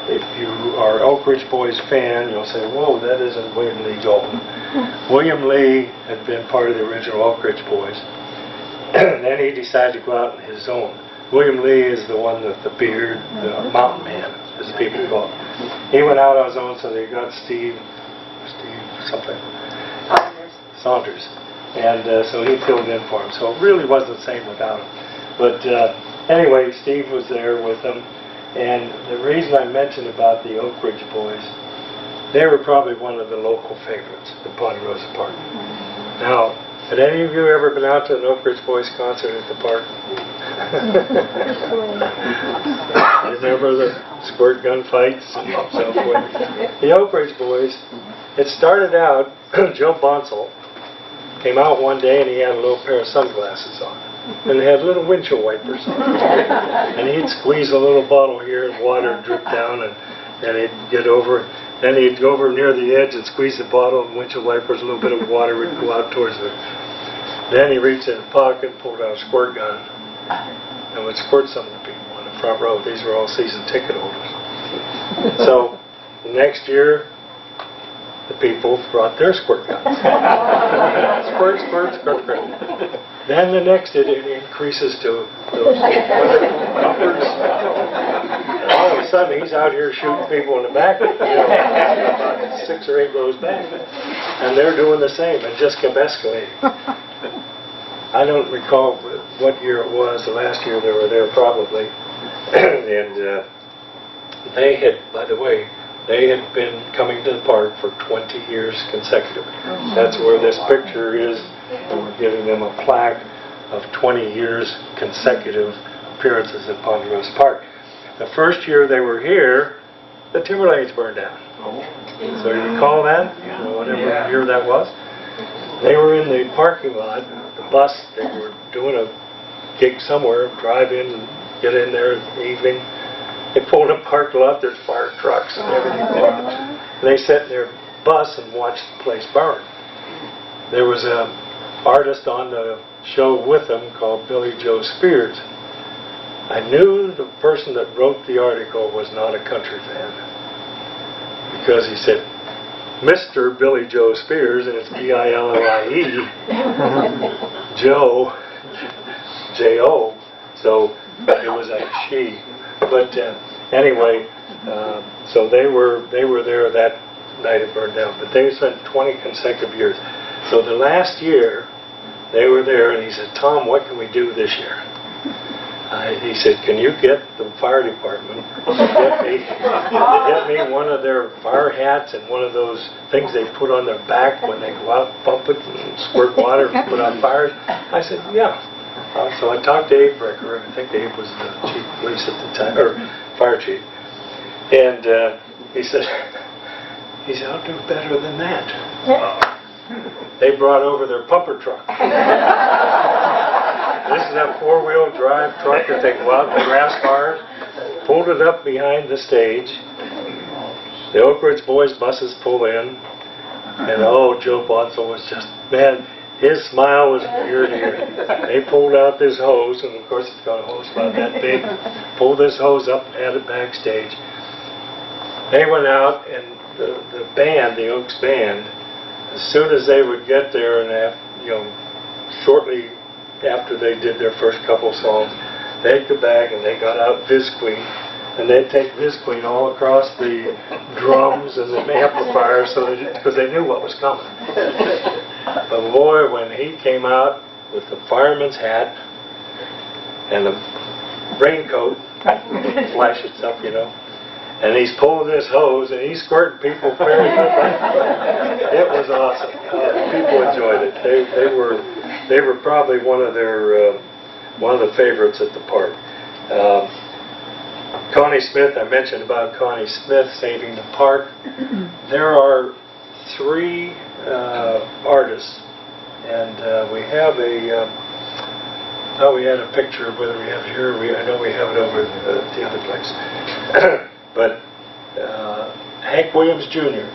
if you are an Oak Ridge Boys fan, you'll say, "Whoa, that isn't William Lee Golden." William Lee had been part of the original Oak Ridge Boys, and then he decided to go out on his own. William Lee is the one with the beard, the mountain man, as people call him. He went out on his own, so they got Steve something. Saunders. And so he filled in for him. So it really wasn't the same without him. But anyway, Steve was there with them. And the reason I mentioned about the Oak Ridge boys, they were probably one of the local favorites at Ponderosapark. Now, had any of you ever been out to an Oak Ridge Boys concert at the park? Remember the squirt gun fights and so forth? The Oak Ridge Boys, it started out, Joe Bonsall came out one day and he had a little pair of sunglasses on. And they had little windshield wipers on. And he'd squeeze a little bottle here and water would drip down and he'd get over. Then he'd go over near the edge and squeeze the bottle and windshield wipers, a little bit of water would go out towards it. Then he reached in his pocket and pulled out a squirt gun and would squirt some of the people on the front row. These were all season ticket holders. So the next year, the people brought their squirt guns. Squirt, squirt, squirt, squirt. Then the next it increases to those numbers. All of a sudden he's out here shooting people in the back, about 6 or 8 rows back. And they're doing the same and just kept escalating. I don't recall what year it was. The last year they were there probably. And they had, by the way, they had been coming to the park for 20 years consecutively. That's where this picture is. And we're giving them a plaque of 20 years consecutive appearances at Ponderosapark. The first year they were here, the timber lanes burned down. So you recall that? Whatever year that was? They were in the parking lot, the bus, they were doing a gig somewhere, drive in and get in there in the evening. They pulled up, parked lot, there's fire trucks and everything going. And they sat in their bus and watched the place burn. There was an artist on the show with them called Billy Joe Spears. I knew the person that wrote the article was not a country fan because he said, Mr. Billy Joe Spears, and it's B-I-L-L-I-E, Joe, J-O, so it was a she. But anyway, so they were there that night it burned down. But they spent 20 consecutive years. So the last year, they were there, and he said, Tom, what can we do this year? He said, can you get the fire department, get me one of their fire hats and one of those things they put on their back when they go out, pump it and squirt water and put on fires? I said, yeah. So I talked to Abe Brecker, and I think Abe was the chief of police at the time, or fire chief. And he said, I'll do better than that. They brought over their pumper truck. This is a 4-wheel drive truck that they go out in the grass cars, pulled it up behind the stage. The Oak Ridge Boys buses pull in, and Joe Bonsall was just, man, his smile was from ear to ear. They pulled out this hose, and of course it's got a hose about that big, pulled this hose up and had it backstage. They went out, and the band, the Oaks band, as soon as they would get there, and shortly after they did their first couple songs, they'd go back and they got out Viz Queen, and they'd take Viz Queen all across the drums and the amplifiers, because they knew what was coming. But boy, when he came out with the fireman's hat and the raincoat, flash itself, and he's pulling this hose and he's squirting people very quickly. It was awesome. People enjoyed it. They were probably one of the favorites at the park. Connie Smith, I mentioned about Connie Smith saving the park. There are 3 artists, and we have we had a picture, whether we have it here, I know we have it over at the other place. But Hank Williams Jr.,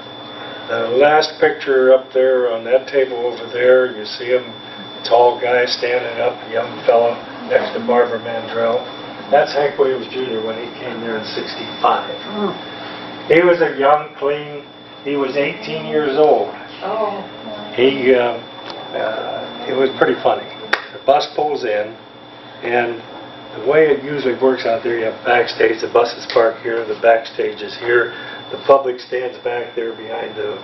the last picture up there on that table over there, you see him, tall guy standing up, young fellow next to Barbara Mandrell. That's Hank Williams Jr. when he came there in '65. He was a young, clean, he was 18 years old. It was pretty funny. The bus pulls in, and the way it usually works out there, you have backstage, the buses park here, the backstage is here, the public stands back there behind the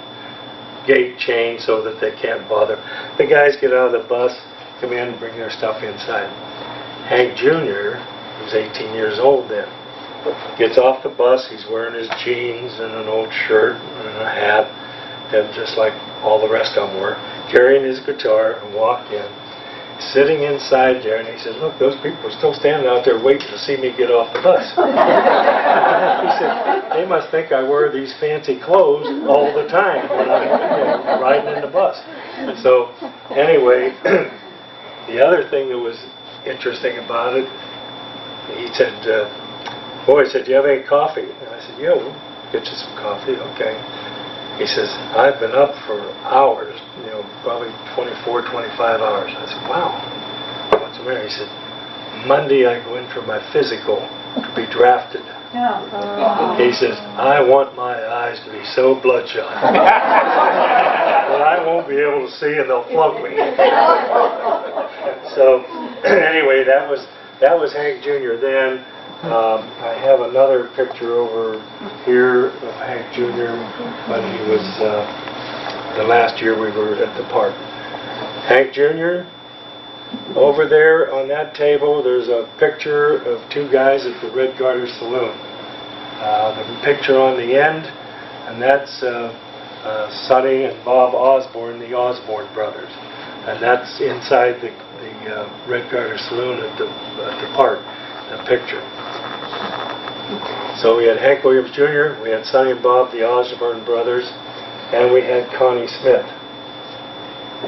gate chain so that they can't bother. The guys get out of the bus, come in and bring their stuff inside. Hank Jr., who's 18 years old then, gets off the bus, he's wearing his jeans and an old shirt and a hat, and just like all the rest of them were, carrying his guitar and walked in, sitting inside there, and he said, look, those people are still standing out there waiting to see me get off the bus. He said, they must think I wear these fancy clothes all the time when I'm riding in the bus. And so, anyway, the other thing that was interesting about it, he said, boy, he said, do you have any coffee? And I said, yeah, we'll get you some coffee, okay. He says, I've been up for hours, probably 24, 25 hours. I said, wow, what's the matter? He said, Monday I go in for my physical to be drafted. He says, I want my eyes to be so bloodshot that I won't be able to see and they'll flunk me. So, anyway, that was Hank Jr. then. I have another picture over here of Hank Jr. when he was, the last year we were at the park. Hank Jr., over there on that table, there's a picture of two guys at the Red Garter Saloon. The picture on the end, and that's Sonny and Bob Osborne, the Osborne brothers. And that's inside the Red Garter Saloon at the park, the picture. So we had Hank Williams Jr., we had Sonny and Bob, the Osborne brothers, and we had Connie Smith.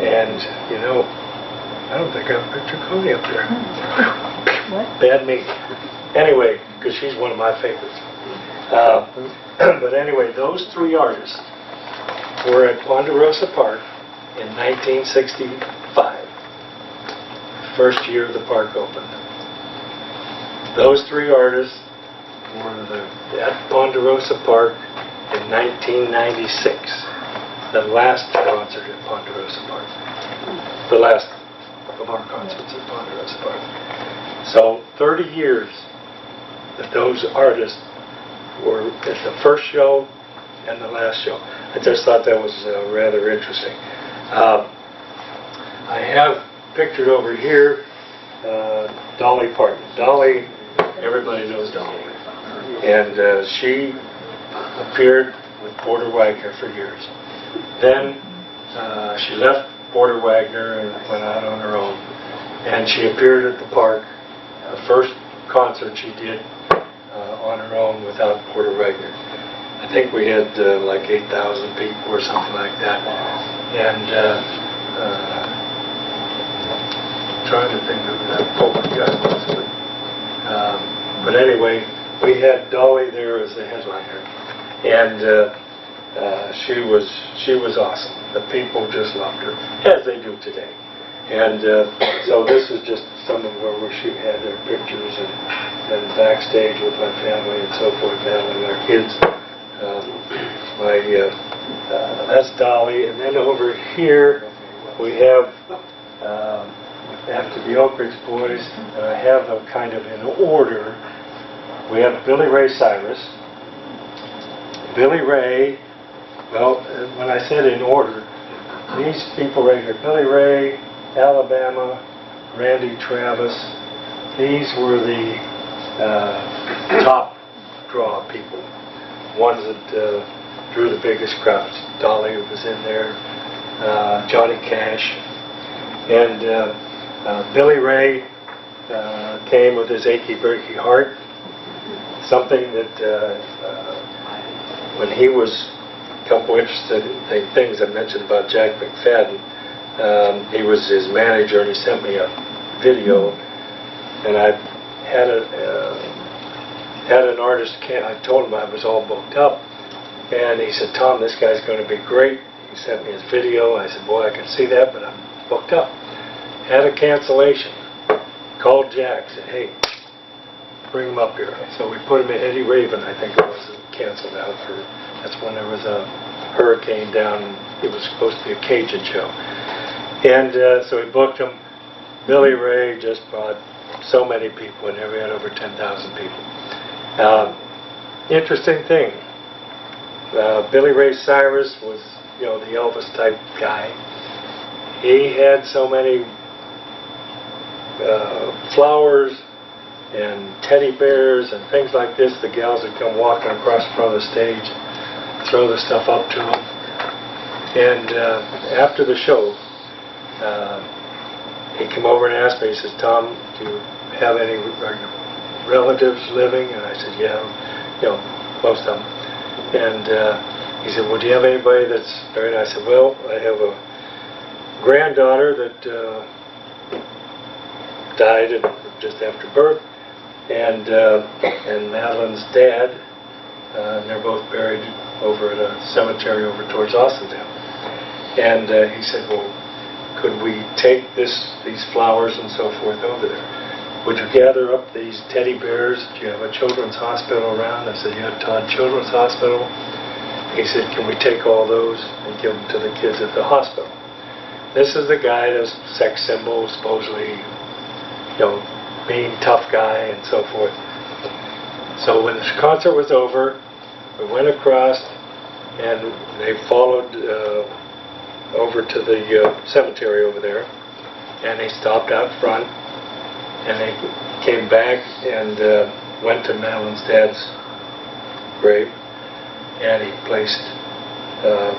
And, I don't think I have a picture of Connie up there. Bad me. Anyway, because she's one of my favorites. But anyway, those three artists were at Ponderosa Park in 1965. First year the park opened. Those three artists were at Ponderosa Park in 1996. The last concert at Ponderosa Park. The last of our concerts at Ponderosa Park. So 30 years that those artists were at the first show and the last show. I just thought that was rather interesting. I have pictured over here Dolly Parton. Dolly, everybody knows Dolly. And she appeared with Porter Wagner for years. Then she left Porter Wagner and went out on her own. And she appeared at the park, the first concert she did on her own without Porter Wagner. I think we had like 8,000 people or something like that. And trying to think of that Polish guy was. But anyway, we had Dolly there as the headliner. And she was awesome. The people just loved her, as they do today. And so this is just some of where she had their pictures and backstage with my family and so forth, and our kids. That's Dolly. And then over here we have, after the Oak Ridge Boys, I have them kind of in order. We have Billy Ray Cyrus. Billy Ray, well, when I said in order, these people right here, Billy Ray, Alabama, Randy Travis, these were the top draw people, ones that drew the biggest crowds. Dolly was in there, Johnny Cash, and Billy Ray came with his Achy Breaky Heart, something that when he was a couple interesting things I mentioned about Jack McFadden. He was his manager, and he sent me a video, and I had an artist. I told him I was all booked up, and he said, "Tom, this guy's going to be great." He sent me his video. I said, "Boy, I can see that, but I'm booked up." Had a cancellation. Called Jack. Said, "Hey, bring him up here." So we put him in Eddie Raven. I think it was canceled out for. That's when there was a hurricane down. It was supposed to be a Cajun show. And so we booked him. Billy Ray just brought so many people, and we had over 10,000 people. Interesting thing, Billy Ray Cyrus was the Elvis type guy. He had so many flowers and teddy bears and things like this. The gals would come walking across the front of the stage, throw the stuff up to him. And after the show, he came over and asked me, he says, "Tom, do you have any relatives living?" And I said, "Yeah, most of them." And he said, "Well, do you have anybody that's married?" I said, "Well, I have a granddaughter that died just after birth, and Madeline's dad, and they're both buried over at a cemetery over towards Austintown." And he said, "Well, could we take these flowers and so forth over there? Would you gather up these teddy bears? Do you have a children's hospital around?" I said, "Yeah, Todd Children's Hospital." He said, "Can we take all those and give them to the kids at the hospital?" This is the guy that's sex symbol, supposedly, being tough guy and so forth. So when the concert was over, we went across and they followed over to the cemetery over there, and they stopped out front, and they came back and went to Madeline's dad's grave, and he placed a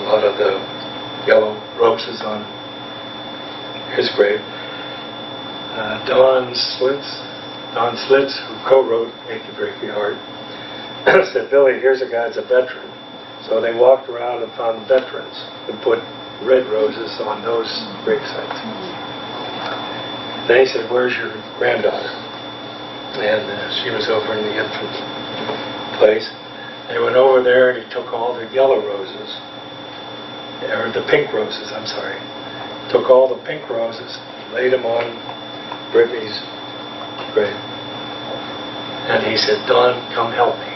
lot of the yellow roses on his grave. Don Slitz, who co-wrote Achy Breaky Heart, said, "Billy, here's a guy that's a veteran." So they walked around and found veterans and put red roses on those grave sites. Then he said, "Where's your granddaughter?" And she was over in the infant place. They went over there and he took all the yellow roses, or the pink roses, I'm sorry. Took all the pink roses, laid them on Brittany's grave. And he said, "Don, come help me."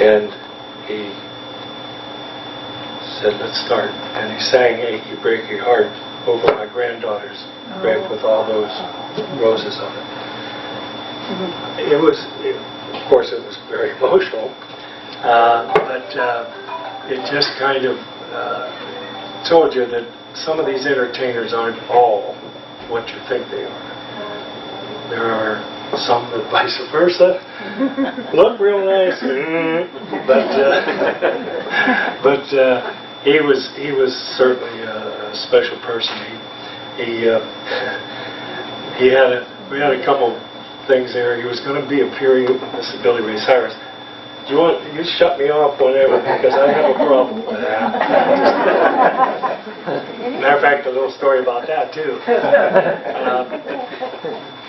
And he said, "Let's start." And he sang Achy Breaky Heart over my granddaughter's grave with all those roses on it. It was, of course, it was very emotional, but it just kind of told you that some of these entertainers aren't all what you think they are. There are some that vice versa, look real nice, but he was certainly a special person. We had a couple things there. He was going to be appearing with Billy Ray Cyrus. You shut me off whenever, because I have a problem with that. Matter of fact, a little story about that too.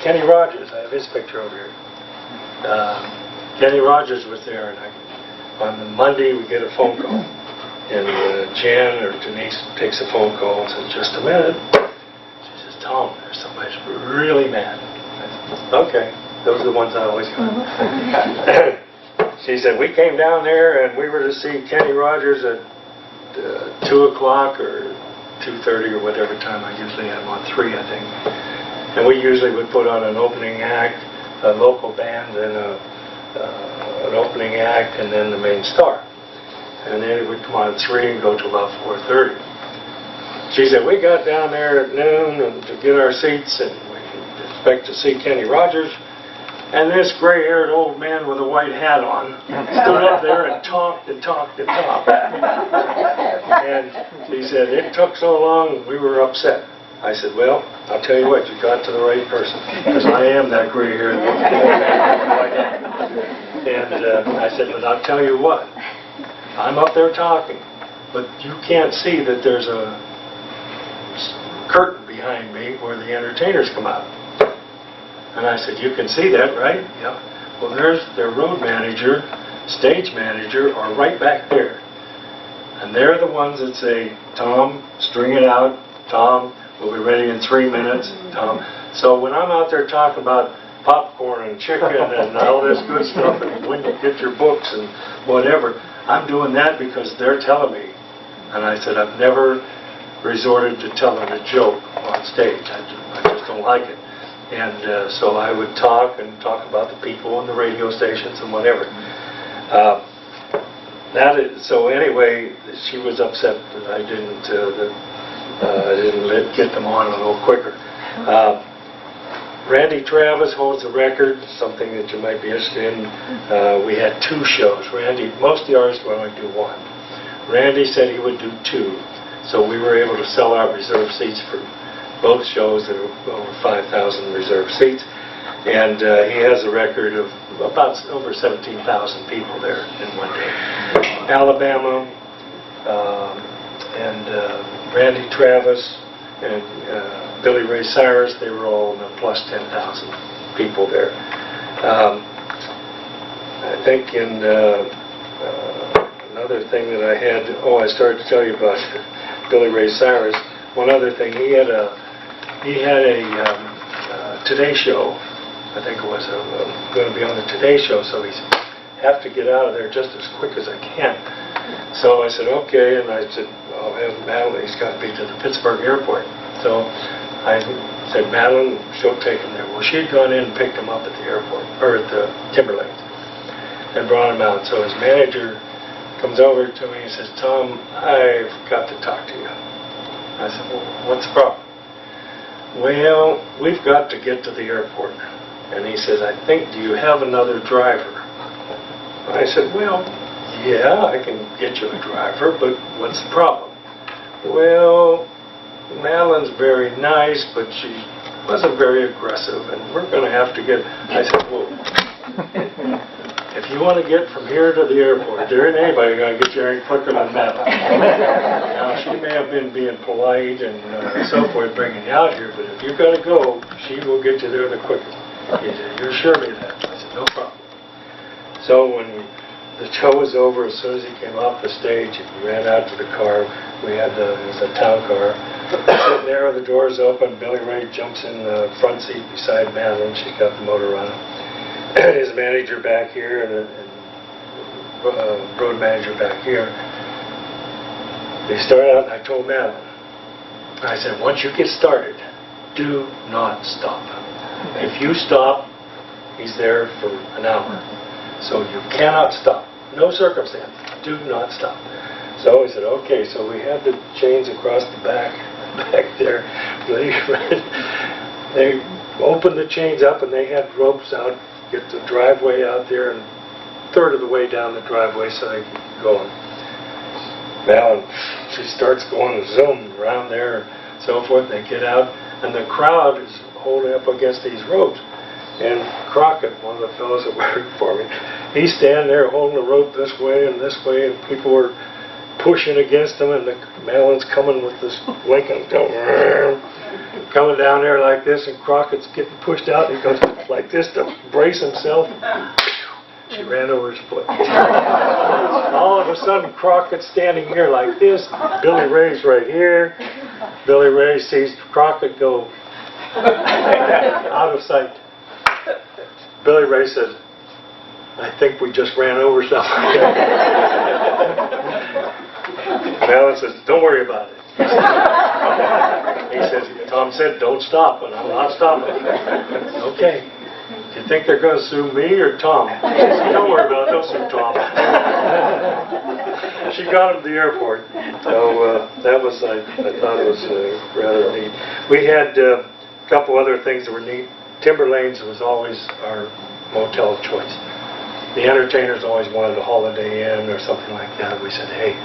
Kenny Rogers, I have his picture over here. Kenny Rogers was there, and on the Monday we get a phone call, and Jan or Denise takes a phone call and says, "Just a minute." She says, "Tom, there's somebody really mad." I said, "Okay." Those are the ones I always got. She said, "We came down there and we were to see Kenny Rogers at 2 o'clock or 2:30 or whatever time. I usually have on 3, I think. And we usually would put on an opening act, a local band, and an opening act, and then the main star. And then it would come on at 3 and go to about 4:30. She said, "We got down there at noon and to get our seats, and we expect to see Kenny Rogers. And this gray-haired old man with a white hat on stood up there and talked and talked and talked." And he said, "It took so long, we were upset." I said, "Well, I'll tell you what, you got to the right person, because I am that gray-haired old man with a white hat." And I said, "But I'll tell you what, I'm up there talking, but you can't see that there's a curtain behind me where the entertainers come out." And I said, "You can see that, right?" "Yeah." "Well, there's their road manager, stage manager, are right back there. And they're the ones that say, 'Tom, string it out. Tom, we'll be ready in 3 minutes. Tom.'" So when I'm out there talking about popcorn and chicken and all this good stuff, and when you get your books and whatever, I'm doing that because they're telling me. And I said, I've never resorted to telling a joke on stage. I just don't like it. And so I would talk about the people and the radio stations and whatever. So anyway, she was upset that I didn't get them on a little quicker. Randy Travis holds the record, something that you might be interested in. We had 2 shows. Most of the artists would only do 1. Randy said he would do 2, so we were able to sell out reserve seats for both shows. There were over 5,000 reserve seats, and he has a record of about over 17,000 people there in one day. Alabama and Randy Travis and Billy Ray Cyrus, they were all in the plus 10,000 people there. I think in another thing that I had, I started to tell you about Billy Ray Cyrus. One other thing, he had a Today Show. I think it was going to be on the Today Show, so he said, have to get out of there just as quick as I can. So I said, okay, and I said, I'll have Madeline, he's got to be to the Pittsburgh airport. So I said, Madeline, she'll take him there. Well, she had gone in and picked him up at the airport, or at the Timberlanes, and brought him out. So his manager comes over to me and says, Tom, I've got to talk to you. I said, well, what's the problem? Well, we've got to get to the airport. And he says, I think, do you have another driver? I said, well, yeah, I can get you a driver, but what's the problem? Well, Madeline's very nice, but she wasn't very aggressive, and we're going to have to get... I said, well, if you want to get from here to the airport, there ain't anybody going to get you any quicker than Madeline. Now, she may have been being polite and so forth, bringing you out here, but if you're going to go, she will get you there the quickest. He said, you're sure of that? I said, no problem. So when the show was over, as soon as he came off the stage, he ran out to the car. We had it was a town car. Sitting there, the doors open. Billy Ray jumps in the front seat beside Madeline. She got the motor running. His manager back here and road manager back here. They started out, and I told Madeline, I said, once you get started, do not stop. If you stop, he's there for an hour. So you cannot stop. No circumstance. Do not stop. So he said, okay. So we had the chains across the back there. They opened the chains up and they had ropes out, get the driveway out there, and a third of the way down the driveway so they could go. Now she starts going zoom around there and so forth. They get out and the crowd is holding up against these ropes. And Crockett, one of the fellows that worked for me, he's standing there holding the rope this way, and people were pushing against him, and Madeline's coming with this Lincoln coming down there like this, and Crockett's getting pushed out, and he goes like this to brace himself. She ran over his foot. All of a sudden, Crockett's standing here like this. Billy Ray's right here. Billy Ray sees Crockett go out of sight. Billy Ray says, I think we just ran over something. Madeline says, don't worry about it. He says, Tom said, don't stop, and I'm not stopping. Okay. Do you think they're going to sue me or Tom? Don't worry about it, they'll sue Tom. She got him to the airport. So that was, I thought it was rather neat. We had a couple other things that were neat. Timberlanes was always our motel of choice. The entertainers always wanted a Holiday Inn or something like that. We said, hey,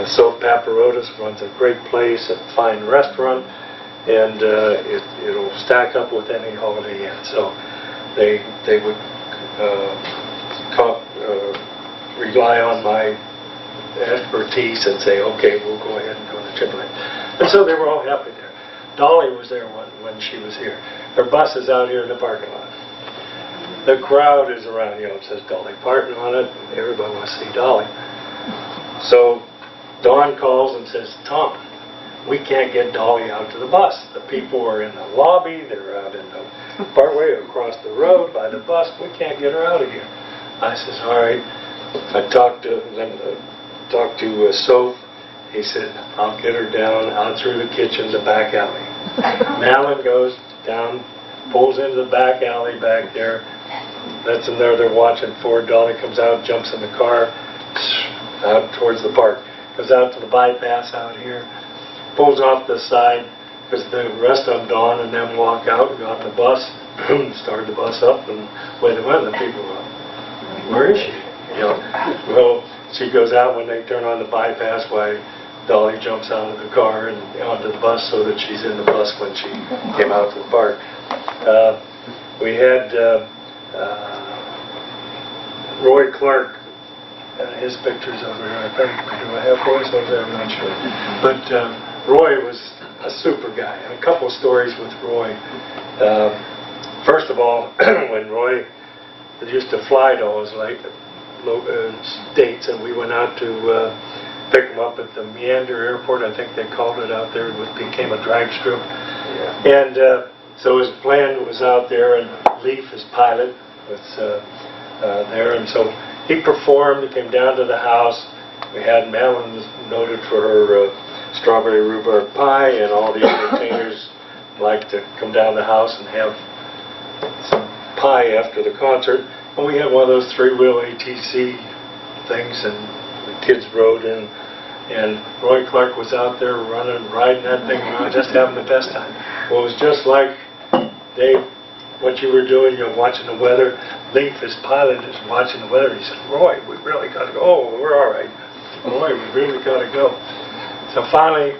Soph Paparotis runs a great place, a fine restaurant, and it'll stack up with any Holiday Inn. So they would rely on my expertise and say, okay, we'll go ahead and go to Timberlane. And so they were all happy there. Dolly was there when she was here. Her bus is out here in the parking lot. The crowd is around, it says Dolly Parton on it, and everybody wants to see Dolly. So Dawn calls and says, Tom, we can't get Dolly out to the bus. The people are in the lobby, they're out in the partway across the road by the bus. We can't get her out of here. I says, all right. I talked to Soph. He said, I'll get her down out through the kitchen, the back alley. Madeline goes down, pulls into the back alley back there. That's in there, they're watching for. Dolly comes out, jumps in the car, out towards the park. Goes out to the bypass out here, pulls off the side, because the rest of them dawn and then walk out, got on the bus, started the bus up, and away they went. The people were, where is she? You know, well, she goes out when they turn on the bypass. Why, Dolly jumps out of the car and onto the bus so that she's in the bus when she came out to the park. We had Roy Clark. His picture's over here, I think. Do I have Roy's over there? I'm not sure. But Roy was a super guy. And a couple of stories with Roy. First of all, when Roy used to fly to all his states, and we went out to pick him up at the Meander Airport, I think they called it out there, it became a drag strip. Yeah. And so his plane was out there, and Leaf, his pilot, was there, and so he performed. He came down to the house. We had Madeline was noted for her strawberry rhubarb pie, and all the entertainers liked to come down the house and have some pie after the concert. And we had one of those three-wheel ATC things, and the kids rode in. And Roy Clark was out there riding that thing around, just having the best time. Well, it was just like Dave, what you were doing, watching the weather. Leaf, his pilot, is watching the weather. He said, Roy, we really got to go. Oh, we're all right. Roy, we really got to go. So finally,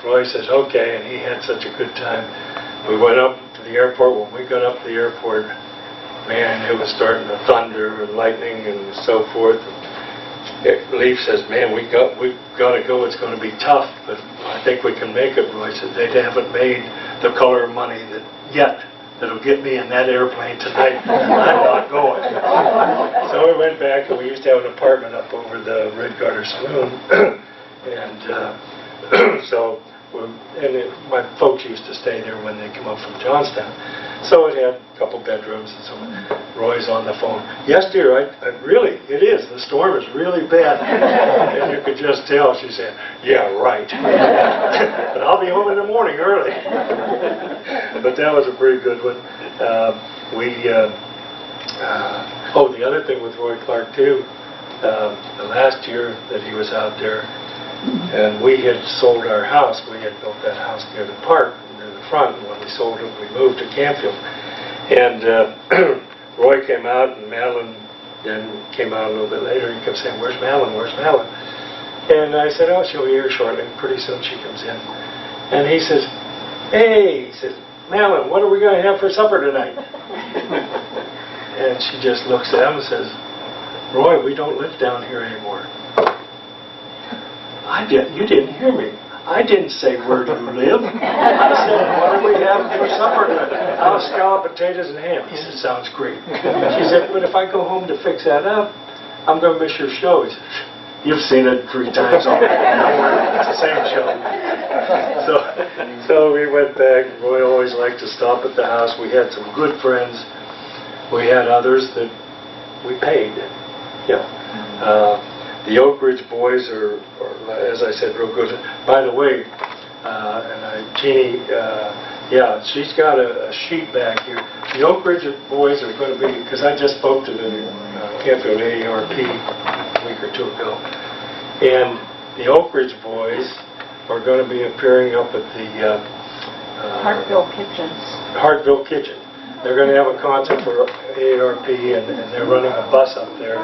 Roy says, okay, and he had such a good time. We went up to the airport. When we got up to the airport, man, it was starting to thunder and lightning and so forth. Leaf says, man, we've got to go. It's going to be tough, but I think we can make it. Roy said, they haven't made the color of money yet. That'll get me in that airplane tonight. I'm not going. So we went back, and we used to have an apartment up over the Red Garter Saloon. And my folks used to stay there when they come up from Johnstown. So it had a couple bedrooms and so on. Roy's on the phone. Yes, dear, really, it is. The storm is really bad. And you could just tell. She said, yeah, right. But I'll be home in the morning early. But that was a pretty good one. The other thing with Roy Clark, too, the last year that he was out there, and we had sold our house. We had built that house near the park, near the front, and when we sold it, we moved to Campfield. And Roy came out, and Madeline then came out a little bit later. He kept saying, where's Madeline, where's Madeline? And I said, oh, she'll be here shortly. Pretty soon she comes in. And he says, hey, he says, Madeline, what are we going to have for supper tonight? And she just looks at him and says, Roy, we don't live down here anymore. You didn't hear me. I didn't say, where do you live? I said, what are we having for supper tonight? Oh, scalloped potatoes and ham. He said, sounds great. She said, but if I go home to fix that up, I'm going to miss your show. He said, you've seen it 3 times already. It's the same show. So we went back. Roy always liked to stop at the house. We had some good friends. We had others that we paid. The Oak Ridge boys are, as I said, real good. By the way, Jeannie, she's got a sheet back here. The Oak Ridge boys are going to be, because I just spoke to the Campfield AARP a week or 2 ago, and the Oak Ridge boys are going to be appearing up at the Hartville Kitchen. They're going to have a concert for AARP, and they're running a bus up there.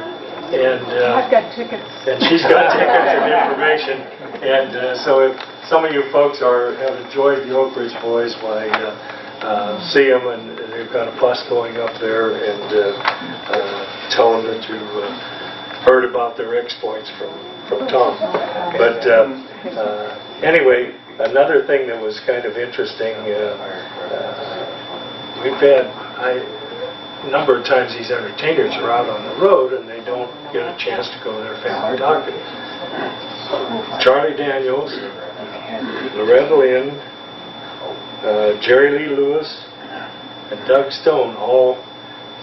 And I've got tickets. And she's got tickets and information. And so if some of you folks have enjoyed the Oak Ridge Boys, see them, and they've got a bus going up there, and tell them that you heard about their exploits from Tom. But anyway, another thing that was kind of interesting, we've had a number of times these entertainers are out on the road and they don't get a chance to go to their family doctor. Charlie Daniels, Loretta Lynn, Jerry Lee Lewis, and Doug Stone all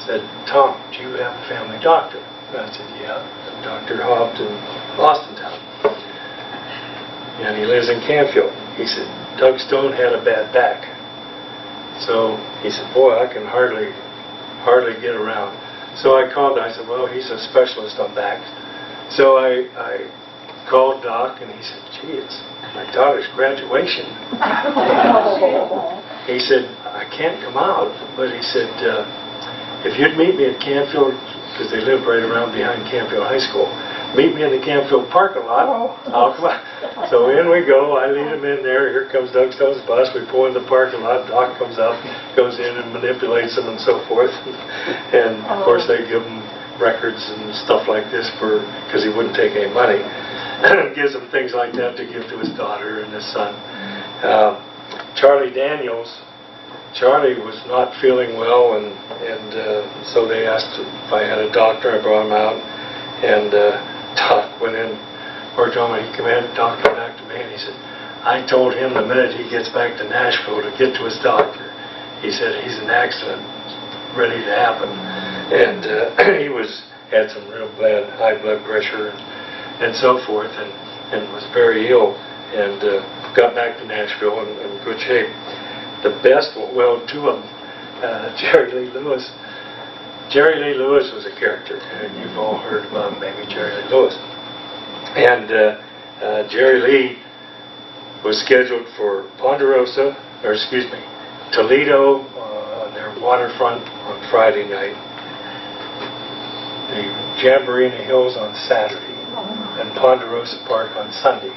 said, Tom, do you have a family doctor? And I said, yeah, Dr. Hobbs in Austintown. And he lives in Campfield. He said, Doug Stone had a bad back. So he said, boy, I can hardly get around. So I called, I said, well, he's a specialist on back. So I called Doc, and he said, gee, it's my daughter's graduation. He said, I can't come out, but he said, if you'd meet me at Canfield, because they live right around behind Canfield High School, meet me in the Canfield parking lot, I'll come out. So in we go, I lead him in there, here comes Doug Stone's bus, we pull in the parking lot, Doc comes out, goes in and manipulates them and so forth. And of course they give him records and stuff like this because he wouldn't take any money. Gives him things like that to give to his daughter and his son. Charlie Daniels, Charlie was not feeling well, and so they asked if I had a doctor. I brought him out, and Doc went in, or told me, he came in, Doc came back to me, and he said, I told him the minute he gets back to Nashville to get to his doctor. He said, he's in an accident, ready to happen. And he had some real bad high blood pressure and so forth, and was very ill, and got back to Nashville in good shape. The best, well, two of them, Jerry Lee Lewis. Jerry Lee Lewis was a character, and you've all heard about maybe Jerry Lee Lewis. And Jerry Lee was scheduled for Toledo on their waterfront on Friday night, the Jamboree in the Hills on Saturday, and Ponderosapark on Sunday.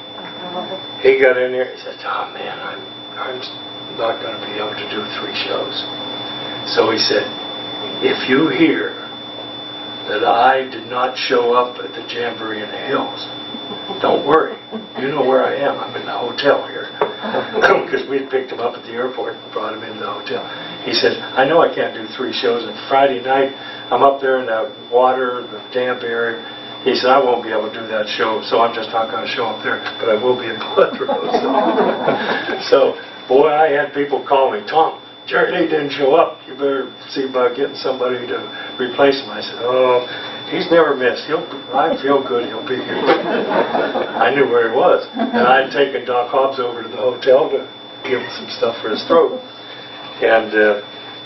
He got in there, he said, oh man, I'm not going to be able to do 3 shows. So he said, if you hear that I did not show up at the Jamboree in the Hills, don't worry. You know where I am. I'm in the hotel here. Because we had picked him up at the airport and brought him into the hotel. He said, I know I can't do 3 shows. And Friday night, I'm up there in the water, the damp area. He said, I won't be able to do that show, so I'm just not going to show up there. But I will be in Ponderosa. So, boy, I had people call me, Tom, Jerry Lee didn't show up. You better see about getting somebody to replace him. I said, oh, he's never missed. I feel good he'll be here. I knew where he was. And I'd taken Doc Hobbs over to the hotel to give him some stuff for his throat. And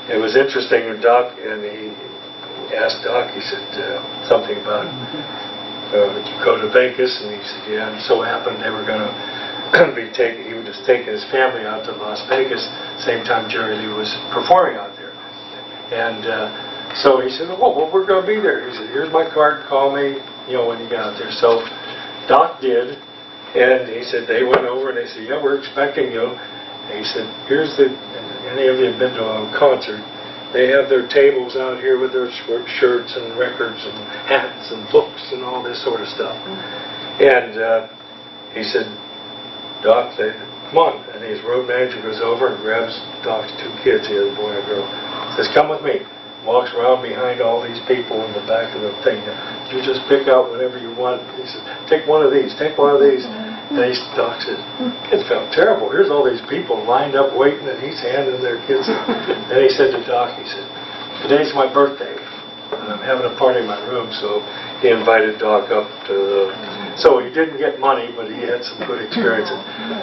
it was interesting when Doc, and he asked Doc, he said something about, did you go to Vegas? And he said, yeah. And so happened they were going to he was just taking his family out to Las Vegas, same time Jerry Lee was performing out there. And so he said, well, we're going to be there. He said, here's my card, call me, when you get out there. So Doc did, and he said, they went over and they said, yeah, we're expecting you. And he said, any of you have been to a concert, they have their tables out here with their shirts and records and hats and books and all this sort of stuff. And he said, Doc, come on. And his road manager goes over and grabs Doc's 2 kids, he has a boy and a girl. Says, come with me. Walks around behind all these people in the back of the thing. You just pick out whatever you want. He says, take one of these, take one of these. And Doc says, kids felt terrible. Here's all these people lined up waiting, and he's handing their kids. And he said to Doc, he said, today's my birthday, and I'm having a party in my room. So he invited Doc up to the... So he didn't get money, but he had some good experiences.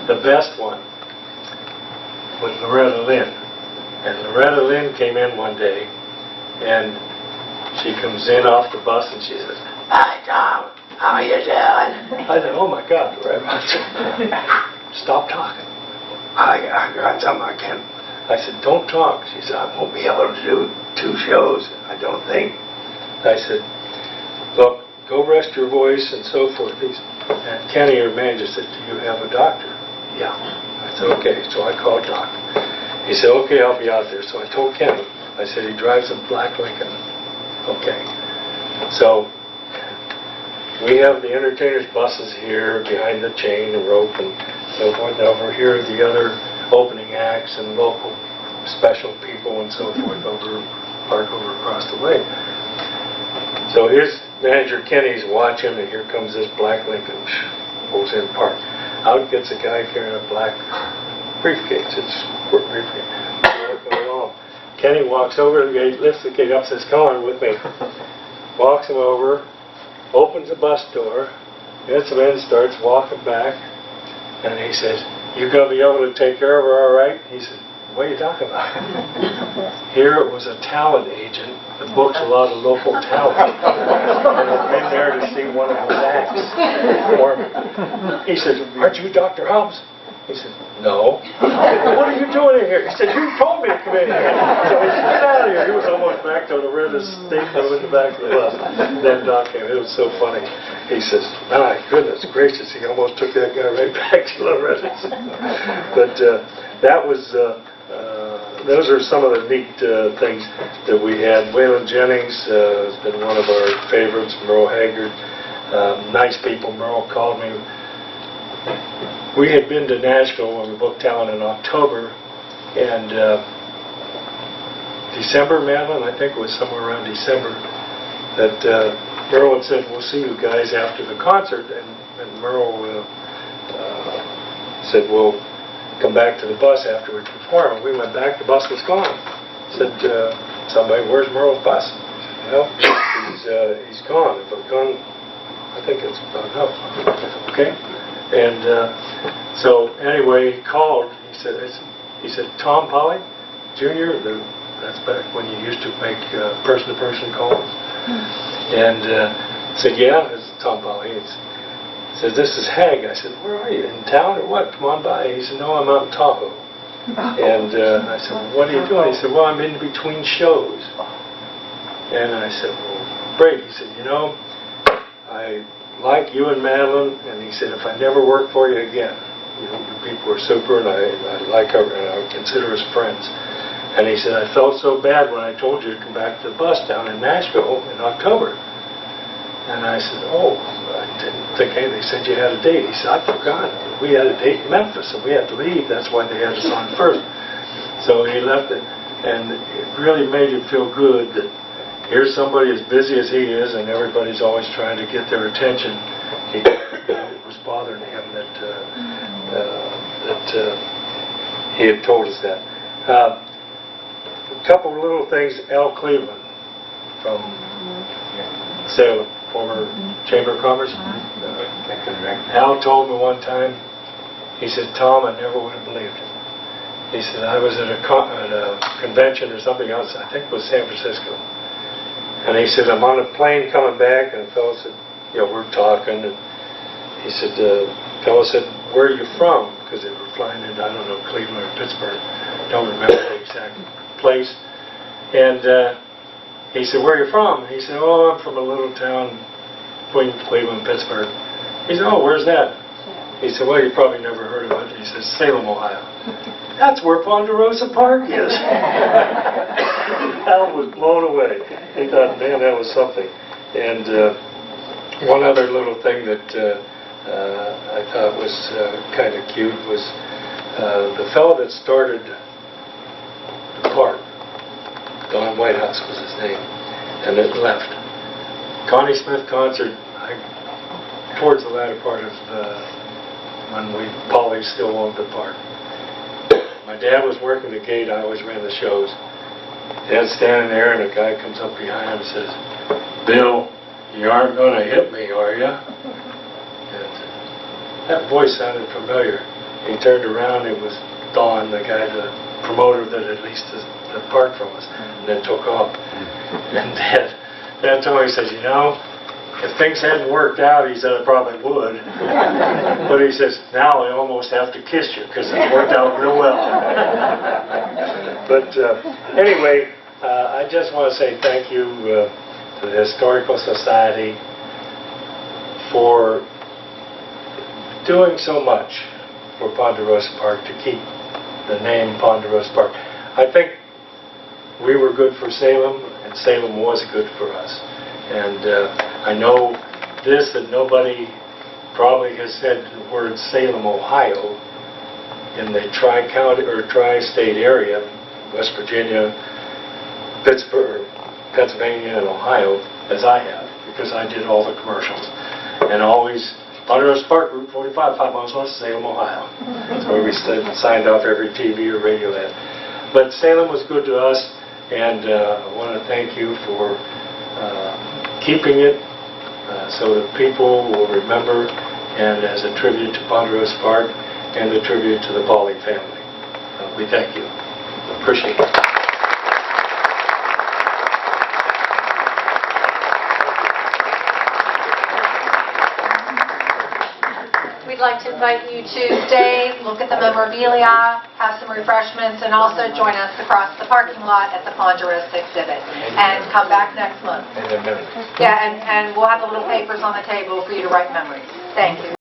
The best one was Loretta Lynn. And Loretta Lynn came in one day, and she comes in off the bus, and she says, hi, Tom, how are you doing? I said, oh, my God, Loretta. Stop talking. I got something I can't. I said, don't talk. She said, I won't be able to do 2 shows, I don't think. I said, look, go rest your voice and so forth. And Kenny, her manager, said, do you have a doctor? Yeah. I said, okay. So I called Doc. He said, okay, I'll be out there. So I told Kenny. I said, he drives a black Lincoln. Okay. So we have the entertainers' buses here behind the chain and rope and so forth. And over here are the other opening acts and local special people and so forth over across the way. So his manager Kenny's watching, and here comes this black Lincoln, goes in park. Out gets a guy carrying a black briefcase. It's a briefcase. Walking along. Kenny walks over to the gate, lifts the gate up, says, come on with me. Walks him over, opens the bus door, gets him in, starts walking back, and he says, you going to be able to take care of her all right? He said, what are you talking about? Here it was a talent agent books a lot of local talent. And I've been there to see one of his acts perform. He says, "Aren't you Dr. Hobbs?" He said, "No." "What are you doing in here?" He said, "You told me to come in here." So he said, "Get out of here." He was almost back to the red stateroom in the back of the bus. Then Doc came. It was so funny. He says, "My goodness gracious," he almost took that guy right back to Loretta's. But that was, those are some of the neat things that we had. Waylon Jennings has been one of our favorites. Merle Haggard, nice people. Merle called me. We had been to Nashville when we booked talent in October, and December, Madeline, I think it was somewhere around December, that Merle had said, "We'll see you guys after the concert," and Merle said, "We'll come back to the bus after we perform." And we went back, the bus was gone. Said, "Somebody, where's Merle's bus?" "Well, he's gone. If I'm gone, I think it's gone up." Okay? And so anyway, he called. He said, "Tom Polly Jr., that's back when you used to make person-to-person calls." And said, "Yeah, it's Tom Polly." He said, "This is Hag." I said, "Where are you, in town or what? Come on by." He said, "No, I'm out in Tahoe." And I said, "Well, what are you doing?" He said, "Well, I'm in between shows." And I said, "Well, great." He said, "You know, I like you and Madeline," and he said, "if I never work for you again, you people are super, and I like her, and I consider us friends." And he said, "I felt so bad when I told you to come back to the bus down in Nashville in October." And I said, "Oh, I didn't think anything." They said you had a date. He said, "I forgot. We had a date in Memphis, and we had to leave. That's why they had us on first." So he left it, and it really made him feel good that here's somebody as busy as he is, and everybody's always trying to get their attention. It was bothering him that he had told us that. A couple of little things. Al Cleveland from Salem, former Chamber of Commerce. Al told me one time, he said, "Tom, I never would have believed it." He said, "I was at a convention or something else, I think it was San Francisco. And he said, I'm on a plane coming back," and the fellow said, we're talking, and he said, the fellow said, "Where are you from?" Because they were flying into, I don't know, Cleveland or Pittsburgh. Don't remember the exact place. And he said, "Where are you from?" He said, "Oh, I'm from a little town between Cleveland and Pittsburgh." He said, "Oh, where's that?" He said, "Well, you probably never heard of it." He said, "Salem, Ohio." "That's where Ponderosapark is." Al was blown away. He thought, man, that was something. And one other little thing that I thought was kind of cute was the fellow that started the park. Don Whitehouse was his name, and it left. Connie Smith concert, towards the latter part of when Polly still owned the park. My dad was working the gate, I always ran the shows. Dad's standing there, and a guy comes up behind him and says, "Bill, you aren't going to hit me, are you?" And that voice sounded familiar. He turned around, it was Don, the guy, the promoter that had leased the park from us, and then took off. And Dad told me, he says, if things hadn't worked out, he said, I probably would. But he says, now I almost have to kiss you because it worked out real well. But anyway, I just want to say thank you to the Historical Society for doing so much for Ponderosapark to keep the name Ponderosapark. I think we were good for Salem, and Salem was good for us. And I know this, that nobody probably has said the word Salem, Ohio, in the tri-county or tri-state area, West Virginia, Pittsburgh, Pennsylvania, and Ohio, as I have, because I did all the commercials. And always, Ponderosapark, Route 45, 5 miles west of Salem, Ohio. That's where we signed off every TV or radio ad. But Salem was good to us, and I want to thank you for keeping it so that people will remember, and as a tribute to Ponderosapark and a tribute to the Pauley family. We thank you. Appreciate it. we'd like to invite you to stay, look at the memorabilia, have some refreshments, and also join us across the parking lot at the Ponderosa exhibit. And come back next month. And then memories. Yeah, and we'll have the little papers on the table for you to write memories. Thank you.